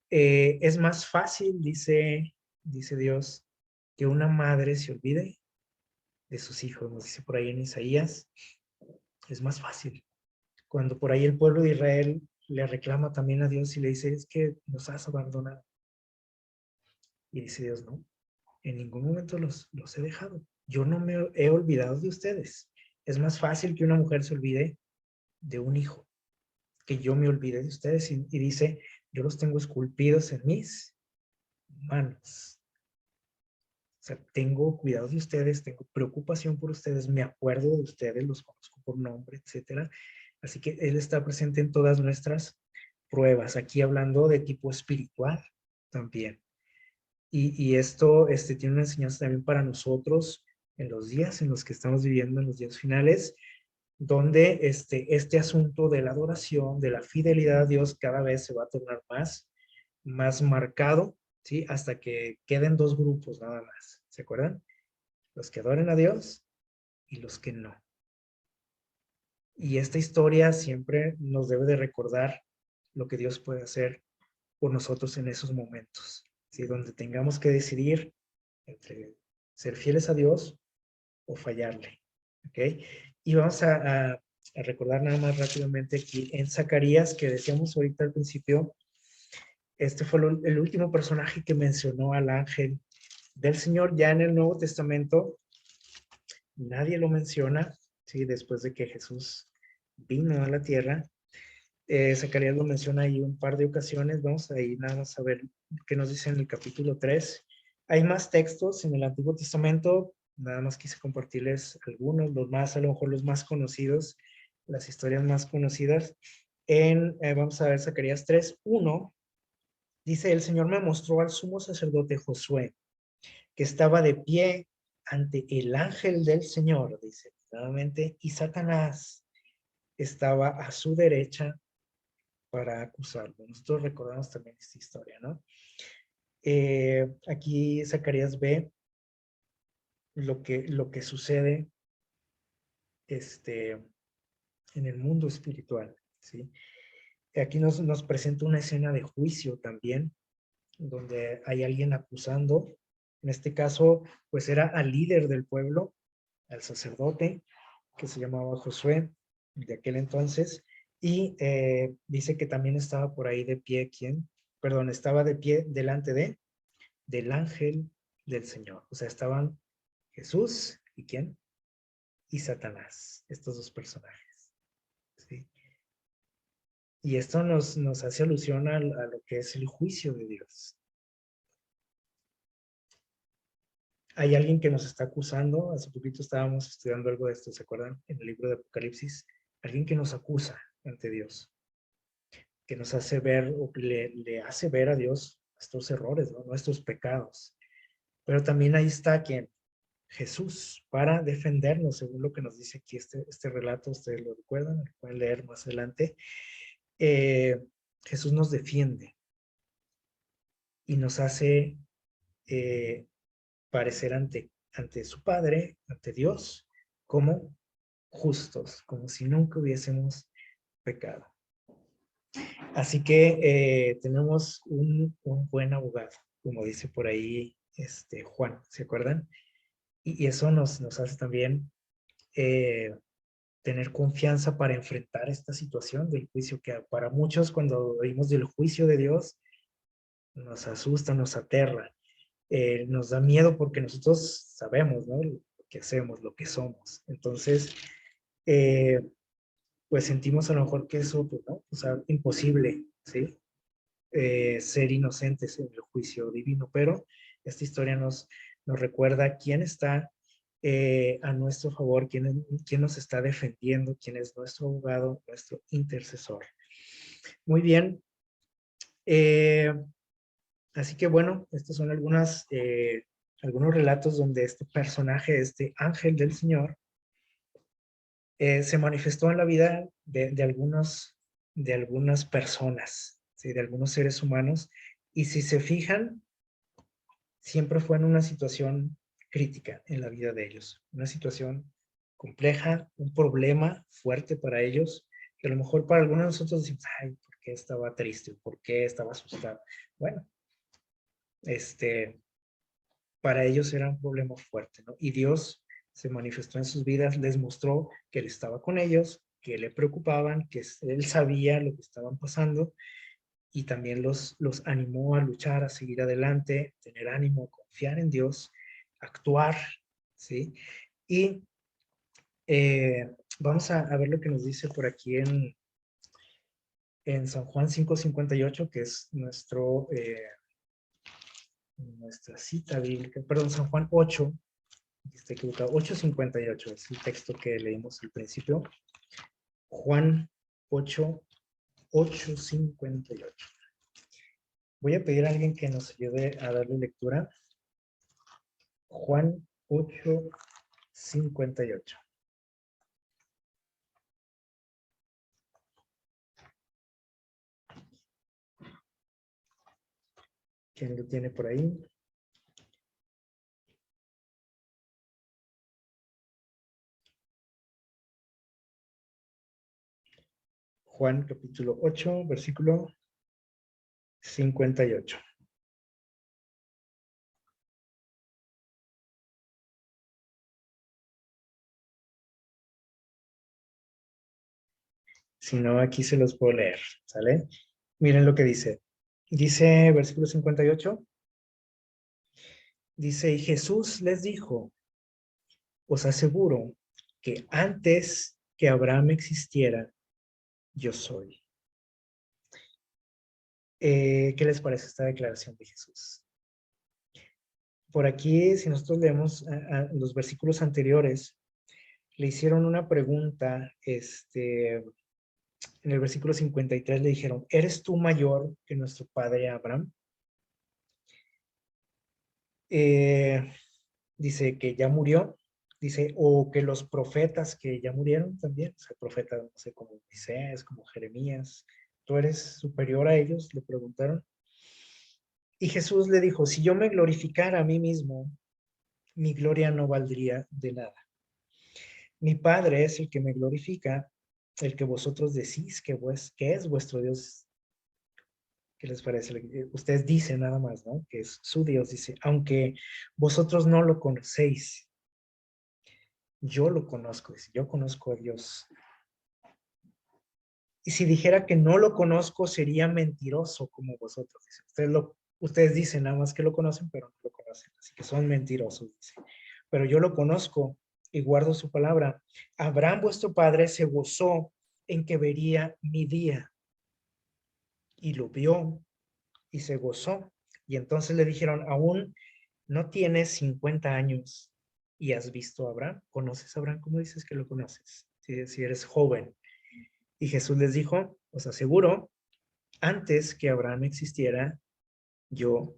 Es más fácil, dice Dios, que una madre se olvide de sus hijos, nos dice por ahí en Isaías, es más fácil. Cuando por ahí el pueblo de Israel le reclama también a Dios y le dice, es que nos has abandonado. Y dice Dios, no, en ningún momento los he dejado. Yo no me he olvidado de ustedes. Es más fácil que una mujer se olvide de un hijo, que yo me olvide de ustedes. Y dice, yo los tengo esculpidos en mis manos. O sea, tengo cuidado de ustedes, tengo preocupación por ustedes, me acuerdo de ustedes, los conozco por nombre, etcétera. Así que Él está presente en todas nuestras pruebas. Aquí hablando de tipo espiritual también. Y esto tiene una enseñanza también para nosotros en los días en los que estamos viviendo, en los días finales, donde este asunto de la adoración, de la fidelidad a Dios, cada vez se va a tornar más marcado, ¿sí? Hasta que queden 2 grupos nada más. ¿Se acuerdan? Los que adoren a Dios y los que no. Y esta historia siempre nos debe de recordar lo que Dios puede hacer por nosotros en esos momentos, ¿sí? Donde tengamos que decidir entre ser fieles a Dios o fallarle, ¿ok? Y vamos a recordar nada más rápidamente aquí en Zacarías, que decíamos ahorita al principio, este fue el último personaje que mencionó al ángel del Señor. Ya en el Nuevo Testamento nadie lo menciona, ¿sí? Después de que Jesús vino a la tierra. Zacarías lo menciona ahí un par de ocasiones. Vamos a ir nada más a ver qué nos dice en el capítulo 3. Hay más textos en el Antiguo Testamento, nada más quise compartirles algunos, a lo mejor los más conocidos, las historias más conocidas. Vamos a ver Zacarías 3:1, dice, el Señor me mostró al sumo sacerdote Josué, que estaba de pie ante el ángel del Señor, dice nuevamente, y Satanás estaba a su derecha para acusarlo. Nosotros recordamos también esta historia, ¿no? Aquí Zacarías ve lo que sucede en el mundo espiritual, ¿sí? Aquí nos presenta una escena de juicio también, donde hay alguien acusando, en este caso, pues era al líder del pueblo, al sacerdote, que se llamaba Josué, de aquel entonces, y dice que también estaba por ahí de pie, ¿quién? Perdón, estaba de pie delante del ángel del Señor. O sea, estaban Jesús y ¿quién? Y Satanás, estos 2 personajes, ¿sí? Y esto nos hace alusión a lo que es el juicio de Dios. Hay alguien que nos está acusando. Hace poquito estábamos estudiando algo de esto, ¿se acuerdan? En el libro de Apocalipsis. Alguien que nos acusa ante Dios. que nos hace ver o que le hace ver a Dios nuestros errores, ¿no? Nuestros pecados. Pero también ahí está quien Jesús para defendernos, según lo que nos dice aquí este relato, ustedes lo recuerdan, lo pueden leer más adelante. eh, Jesús nos defiende y nos hace parecer ante su Padre, ante Dios, como justos, como si nunca hubiésemos pecado. Así que tenemos un buen abogado, como dice por ahí Juan, ¿se acuerdan? Y eso nos hace también tener confianza para enfrentar esta situación del juicio, que para muchos cuando oímos del juicio de Dios nos asusta, nos aterra, nos da miedo porque nosotros sabemos, ¿no? Lo que hacemos, lo que somos. Entonces, pues sentimos a lo mejor que eso, pues, ¿no? O sea, imposible, ¿sí? Ser inocentes en el juicio divino, pero esta historia nos recuerda quién está a nuestro favor, quién nos está defendiendo, quién es nuestro abogado, nuestro intercesor. Muy bien. Así que bueno, estos son algunos relatos donde este personaje, este ángel del Señor, se manifestó en la vida de algunas personas, ¿sí? De algunos seres humanos. Y si se fijan, siempre fue en una situación crítica en la vida de ellos, una situación compleja, un problema fuerte para ellos, que a lo mejor para algunos de nosotros decimos, ay, ¿por qué estaba triste? ¿Por qué estaba asustado? Bueno, para ellos era un problema fuerte, ¿no? Y Dios se manifestó en sus vidas, les mostró que Él estaba con ellos, que le preocupaban, que Él sabía lo que estaban pasando y también los animó a luchar, a seguir adelante, tener ánimo, confiar en Dios, actuar, ¿sí? Y vamos a ver lo que nos dice por aquí en San Juan 5:58, que es nuestra cita bíblica, perdón, San Juan 8, está equivocado, 8:58 es el texto que leímos al principio. Juan 8:58. Voy a pedir a alguien que nos ayude a darle lectura. Juan 8:58. ¿Quién lo tiene por ahí? Juan capítulo 8, versículo 58. Si no, aquí se los puedo leer, ¿sale? Miren lo que dice. Dice, versículo 58, dice, y Jesús les dijo, os aseguro que antes que Abraham existiera, yo soy. ¿Qué les parece esta declaración de Jesús? Por aquí, si nosotros leemos los versículos anteriores, le hicieron una pregunta, en el versículo 53 le dijeron, ¿eres tú mayor que nuestro padre Abraham? Dice que ya murió, dice, o que los profetas que ya murieron también, o sea, profetas, no sé, como Moisés, como Jeremías, ¿tú eres superior a ellos? Le preguntaron. Y Jesús le dijo, si yo me glorificara a mí mismo, mi gloria no valdría de nada. Mi Padre es el que me glorifica, el que vosotros decís que es vuestro Dios. ¿Qué les parece? Ustedes dicen nada más, ¿no? Que es su Dios, dice, aunque vosotros no lo conocéis, yo lo conozco, dice, yo conozco a Dios. Y si dijera que no lo conozco, sería mentiroso como vosotros, dice. Ustedes dicen nada más que lo conocen, pero no lo conocen, así que son mentirosos, dice. Pero yo lo conozco y guardo su palabra. Abraham, vuestro padre, se gozó en que vería mi día y lo vio y se gozó. Y entonces le dijeron, aún no tienes 50 años y has visto a Abraham. ¿Conoces a Abraham? ¿Cómo dices que lo conoces? Si eres joven. Y Jesús les dijo, os aseguro antes que Abraham existiera, yo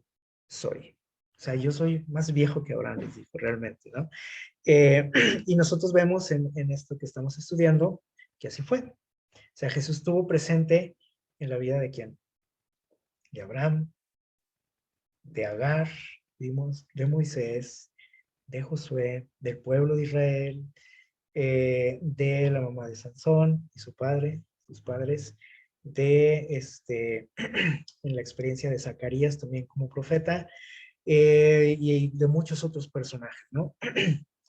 soy. O sea, yo soy más viejo que Abraham, les dijo realmente, ¿no? Y nosotros vemos en esto que estamos estudiando que así fue. O sea, Jesús estuvo presente en la vida de quién? De Abraham, de Agar, vimos, de Moisés, de Josué, del pueblo de Israel, de la mamá de Sansón y su padre, sus padres, de en la experiencia de Zacarías también como profeta, y de muchos otros personajes, ¿no?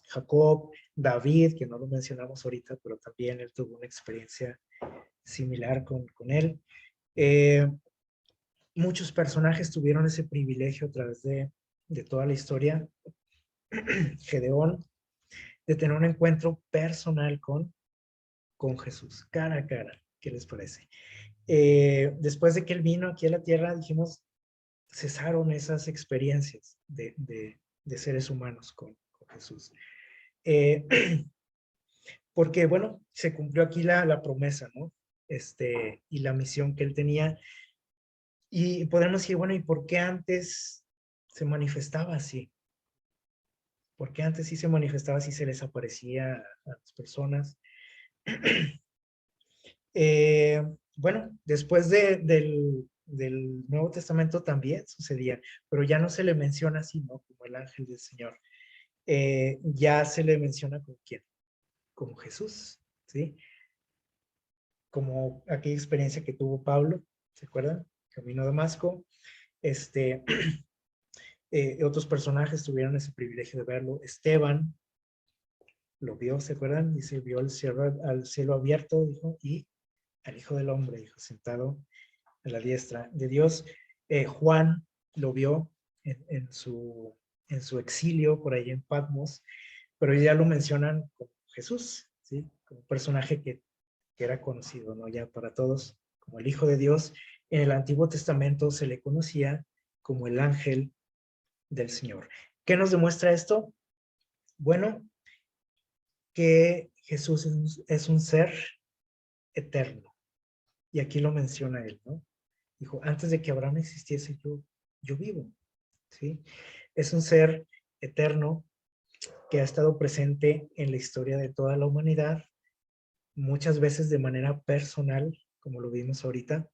Jacob, David, que no lo mencionamos ahorita, pero también él tuvo una experiencia similar con él. Eh, Muchos personajes tuvieron ese privilegio a través de toda la historia. Gedeón, de tener un encuentro personal con Jesús, cara a cara. ¿Qué les parece? Después de que él vino aquí a la tierra, dijimos, cesaron esas experiencias de seres humanos con Jesús. Eh, porque, bueno, se cumplió aquí la promesa, ¿no? Y la misión que él tenía. Y podemos decir, bueno, ¿y por qué antes se manifestaba así? ¿Por qué antes sí se manifestaba así, se les aparecía a las personas? Eh, bueno, después del Nuevo Testamento también sucedía, pero ya no se le menciona así, ¿no? Como el ángel del Señor. Ya se le menciona como quién, como Jesús, ¿sí? Como aquella experiencia que tuvo Pablo, ¿se acuerdan? Camino a Damasco. Este, Otros personajes tuvieron ese privilegio de verlo. Esteban lo vio, ¿se acuerdan? Dice, vio al cielo abierto, dijo, y al Hijo del Hombre, dijo, sentado a la diestra de Dios. Juan lo vio en su exilio por ahí en Patmos, pero ya lo mencionan como Jesús, ¿sí? Como un personaje que era conocido, ¿no? Ya para todos, como el Hijo de Dios. En el Antiguo Testamento se le conocía como el ángel del Señor. ¿Qué nos demuestra esto? Bueno, que Jesús es un ser eterno. Y aquí lo menciona él, ¿no? Dijo, antes de que Abraham existiese, yo vivo, ¿sí? Es un ser eterno que ha estado presente en la historia de toda la humanidad, muchas veces de manera personal, como lo vimos ahorita,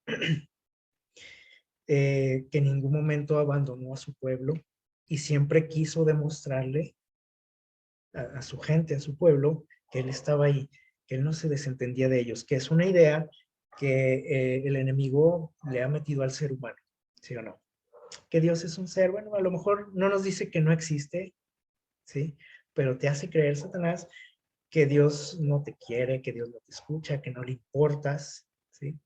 que en ningún momento abandonó a su pueblo y siempre quiso demostrarle a su gente, a su pueblo, que él estaba ahí, que él no se desentendía de ellos, que es una idea que el enemigo le ha metido al ser humano, ¿sí o no? Que Dios es un ser, bueno, a lo mejor no nos dice que no existe, ¿sí? Pero te hace creer, Satanás, que Dios no te quiere, que Dios no te escucha, que no le importas, ¿sí?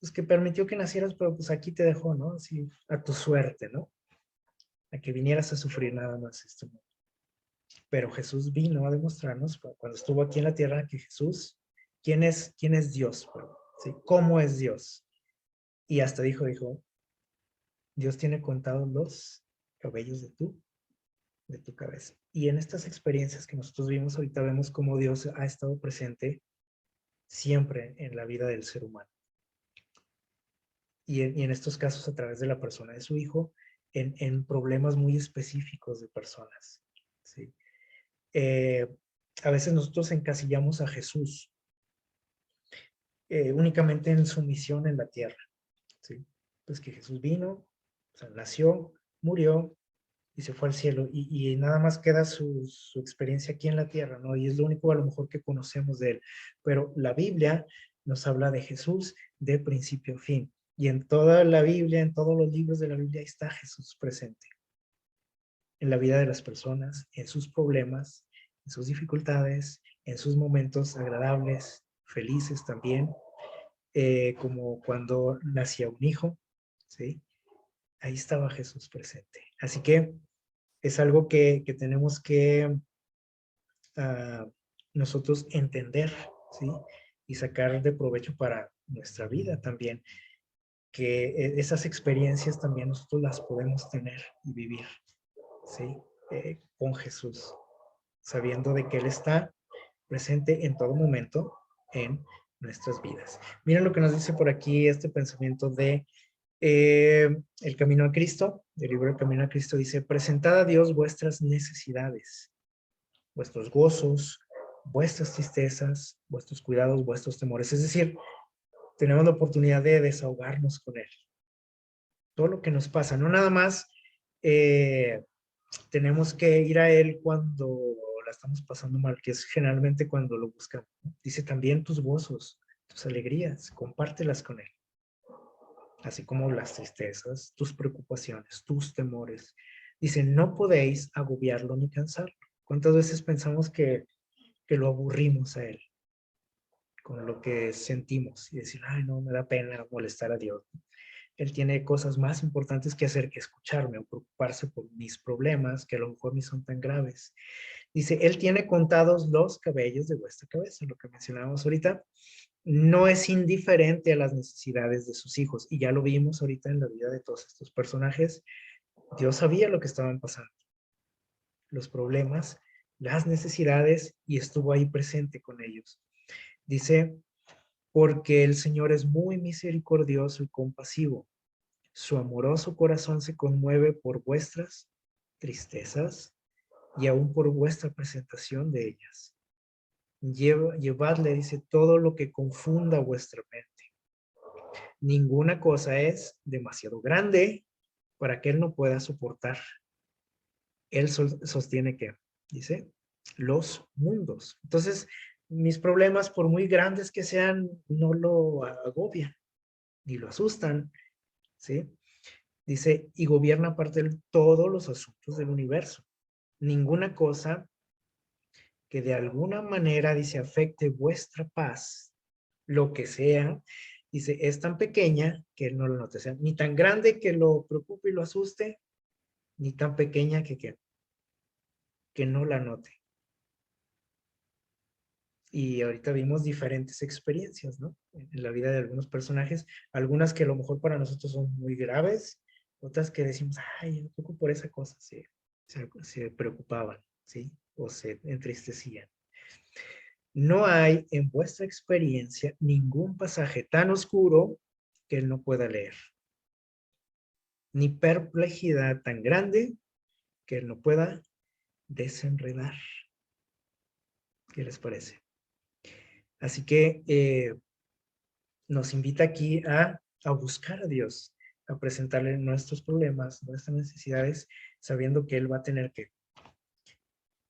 Pues que permitió que nacieras, pero pues aquí te dejó, ¿no? Así, a tu suerte, ¿no? A que vinieras a sufrir nada más esto. Pero Jesús vino a demostrarnos, cuando estuvo aquí en la tierra, que Jesús, quién es Dios? ¿Sí? ¿Cómo es Dios? Y hasta dijo, Dios tiene contados los cabellos de tu cabeza. Y en estas experiencias que nosotros vimos ahorita, vemos cómo Dios ha estado presente siempre en la vida del ser humano. Y en estos casos a través de la persona de su hijo, en problemas muy específicos de personas. ¿Sí? Eh, a veces nosotros encasillamos a Jesús únicamente en su misión en la tierra. ¿Sí? Pues que Jesús vino, o sea, nació, murió y se fue al cielo y nada más queda su experiencia aquí en la tierra, ¿no? Y es lo único a lo mejor que conocemos de él. Pero la Biblia nos habla de Jesús de principio a fin. Y en toda la Biblia, en todos los libros de la Biblia, está Jesús presente. En la vida de las personas, en sus problemas, en sus dificultades, en sus momentos agradables, felices también, como cuando nacía un hijo, ¿sí? Ahí estaba Jesús presente. Así que es algo que tenemos que nosotros entender, ¿sí? Y sacar de provecho para nuestra vida también, que esas experiencias también nosotros las podemos tener y vivir, ¿sí? Con Jesús, sabiendo de que Él está presente en todo momento en nuestras vidas. Miren lo que nos dice por aquí este pensamiento de El Camino a Cristo, del libro El Camino a Cristo, dice: presentad a Dios vuestras necesidades, vuestros gozos, vuestras tristezas, vuestros cuidados, vuestros temores. Es decir, tenemos la oportunidad de desahogarnos con Él. Todo lo que nos pasa, no nada más tenemos que ir a Él cuando la estamos pasando mal, que es generalmente cuando lo buscamos, ¿no? Dice también tus gozos, tus alegrías, compártelas con Él. Así como las tristezas, tus preocupaciones, tus temores. Dice, no podéis agobiarlo ni cansarlo. ¿Cuántas veces pensamos que lo aburrimos a Él con lo que sentimos y decir, ay, no, me da pena molestar a Dios? Él tiene cosas más importantes que hacer que escucharme o preocuparse por mis problemas, que a lo mejor ni son tan graves. Dice, Él tiene contados los cabellos de vuestra cabeza, lo que mencionábamos ahorita. No es indiferente a las necesidades de sus hijos. Y ya lo vimos ahorita en la vida de todos estos personajes. Dios sabía lo que estaban pasando, los problemas, las necesidades, y estuvo ahí presente con ellos. Dice, porque el Señor es muy misericordioso y compasivo. Su amoroso corazón se conmueve por vuestras tristezas y aún por vuestra presentación de ellas. Llevadle, dice, todo lo que confunda vuestra mente. Ninguna cosa es demasiado grande para que Él no pueda soportar. Él sostiene que, dice, los mundos. Entonces, mis problemas, por muy grandes que sean, no lo agobian, ni lo asustan, ¿sí? Dice, y gobierna aparte de todos los asuntos del universo. Ninguna cosa que de alguna manera, dice, afecte vuestra paz, lo que sea, dice, es tan pequeña que Él no lo note. O sea, ni tan grande que lo preocupe y lo asuste, ni tan pequeña que no la note. Y ahorita vimos diferentes experiencias, ¿no? En la vida de algunos personajes, algunas que a lo mejor para nosotros son muy graves, otras que decimos, ay, un poco por esa cosa se preocupaban, ¿sí? O se entristecían. No hay en vuestra experiencia ningún pasaje tan oscuro que Él no pueda leer, ni perplejidad tan grande que Él no pueda desenredar. ¿Qué les parece? Así que nos invita aquí a buscar a Dios, a presentarle nuestros problemas, nuestras necesidades, sabiendo que Él va a tener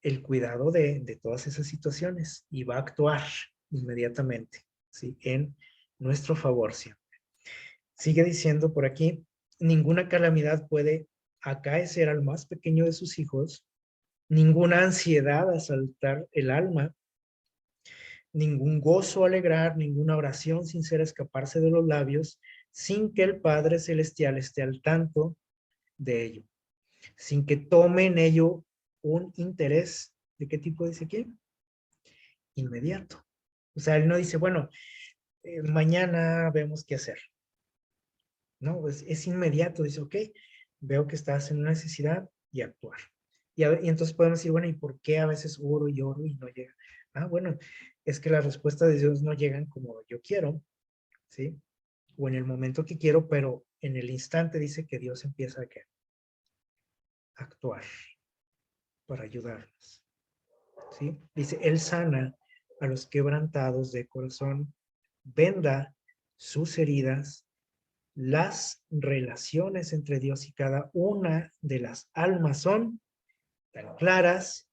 el cuidado de todas esas situaciones y va a actuar inmediatamente, ¿sí? En nuestro favor siempre. Sigue diciendo por aquí, ninguna calamidad puede acaecer al más pequeño de sus hijos, ninguna ansiedad asaltar el alma, ningún gozo alegrar, ninguna oración sincera escaparse de los labios, sin que el Padre Celestial esté al tanto de ello, sin que tome en ello un interés. ¿De qué tipo dice aquí? Inmediato. O sea, Él no dice, bueno, mañana vemos qué hacer. No, es inmediato. Dice, ok, veo que estás en una necesidad y actuar. Y entonces podemos decir, bueno, ¿y por qué a veces oro y oro y no llega? Ah, bueno, es que las respuestas de Dios no llegan como yo quiero, ¿sí? O en el momento que quiero, pero en el instante dice que Dios empieza a actuar para ayudarnos, ¿sí? Dice, Él sana a los quebrantados de corazón, venda sus heridas. Las relaciones entre Dios y cada una de las almas son tan claras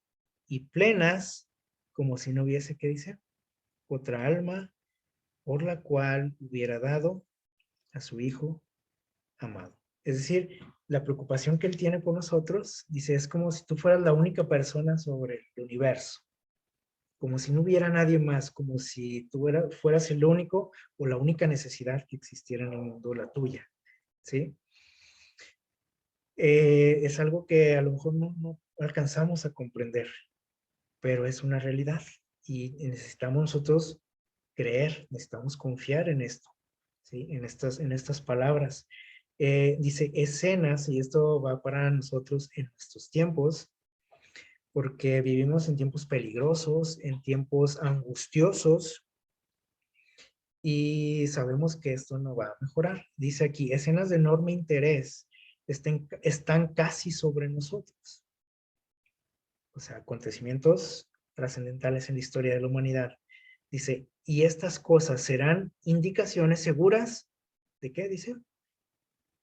y plenas como si no hubiese, ¿qué dice? Otra alma por la cual hubiera dado a su Hijo amado. Es decir, la preocupación que Él tiene por nosotros, dice, es como si tú fueras la única persona sobre el universo, como si no hubiera nadie más, como si tú fueras el único o la única necesidad que existiera en el mundo, la tuya, ¿sí? Es algo que a lo mejor no alcanzamos a comprender, pero es una realidad y necesitamos nosotros creer, necesitamos confiar en esto, ¿sí? En estas palabras. Dice escenas, y esto va para nosotros en nuestros tiempos, porque vivimos en tiempos peligrosos, en tiempos angustiosos, y sabemos que esto no va a mejorar. Dice aquí, escenas de enorme interés están casi sobre nosotros. O sea, acontecimientos trascendentales en la historia de la humanidad. Dice, y estas cosas serán indicaciones seguras, ¿de qué dice?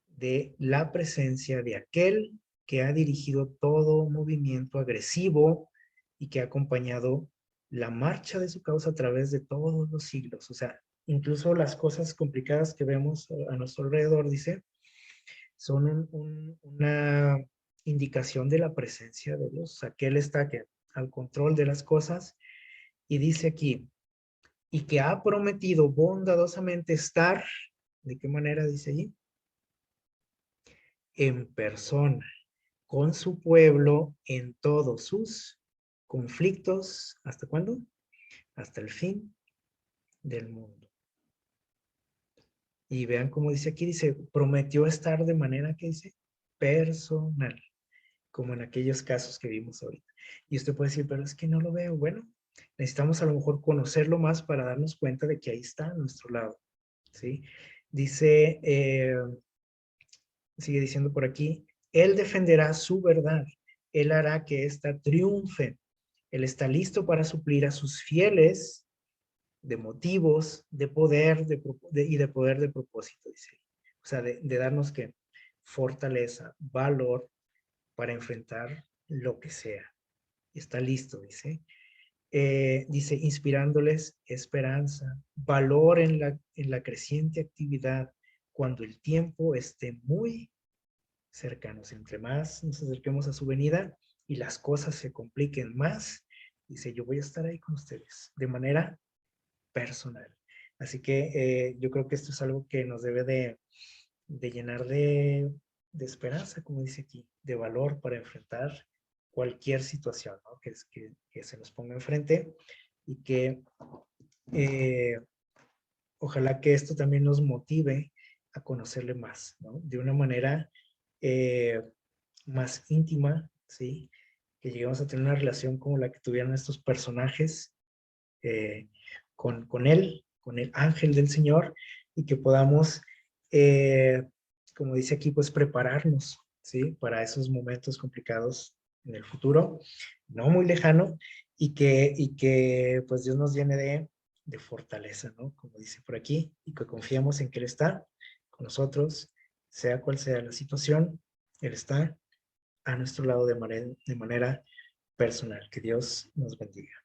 De la presencia de aquel que ha dirigido todo movimiento agresivo y que ha acompañado la marcha de su causa a través de todos los siglos. O sea, incluso las cosas complicadas que vemos a nuestro alrededor, dice, son una indicación de la presencia de Dios. O sea, que Él está al control de las cosas. Y dice aquí, y que ha prometido bondadosamente estar, ¿de qué manera dice allí? En persona, con su pueblo en todos sus conflictos. ¿Hasta cuándo? Hasta el fin del mundo. Y vean cómo dice aquí, dice, prometió estar de manera que dice personal, como en aquellos casos que vimos ahorita. Y usted puede decir, pero es que no lo veo. Bueno, necesitamos a lo mejor conocerlo más para darnos cuenta de que ahí está a nuestro lado, ¿sí? Dice, sigue diciendo por aquí, Él defenderá su verdad, Él hará que ésta triunfe, Él está listo para suplir a sus fieles de motivos, de poder y de poder de propósito, dice. O sea, de darnos que fortaleza, valor para enfrentar lo que sea. Está listo, dice. Dice, inspirándoles esperanza, valor en la creciente actividad cuando el tiempo esté muy cercanos. Entre más nos acerquemos a su venida y las cosas se compliquen más, dice, yo voy a estar ahí con ustedes de manera personal. Así que yo creo que esto es algo que nos debe de llenar de esperanza, como dice aquí, de valor para enfrentar cualquier situación, ¿no? Que se nos ponga enfrente y que ojalá que esto también nos motive a conocerle más, ¿no? De una manera más íntima, ¿sí? Que lleguemos a tener una relación como la que tuvieron estos personajes eh, con él, con el ángel del Señor, y que podamos, como dice aquí, pues prepararnos, ¿sí? Para esos momentos complicados en el futuro, no muy lejano, y que pues Dios nos llene de fortaleza, ¿no? Como dice por aquí, y que confiemos en que Él está con nosotros, sea cual sea la situación, Él está a nuestro lado de manera personal. Que Dios nos bendiga.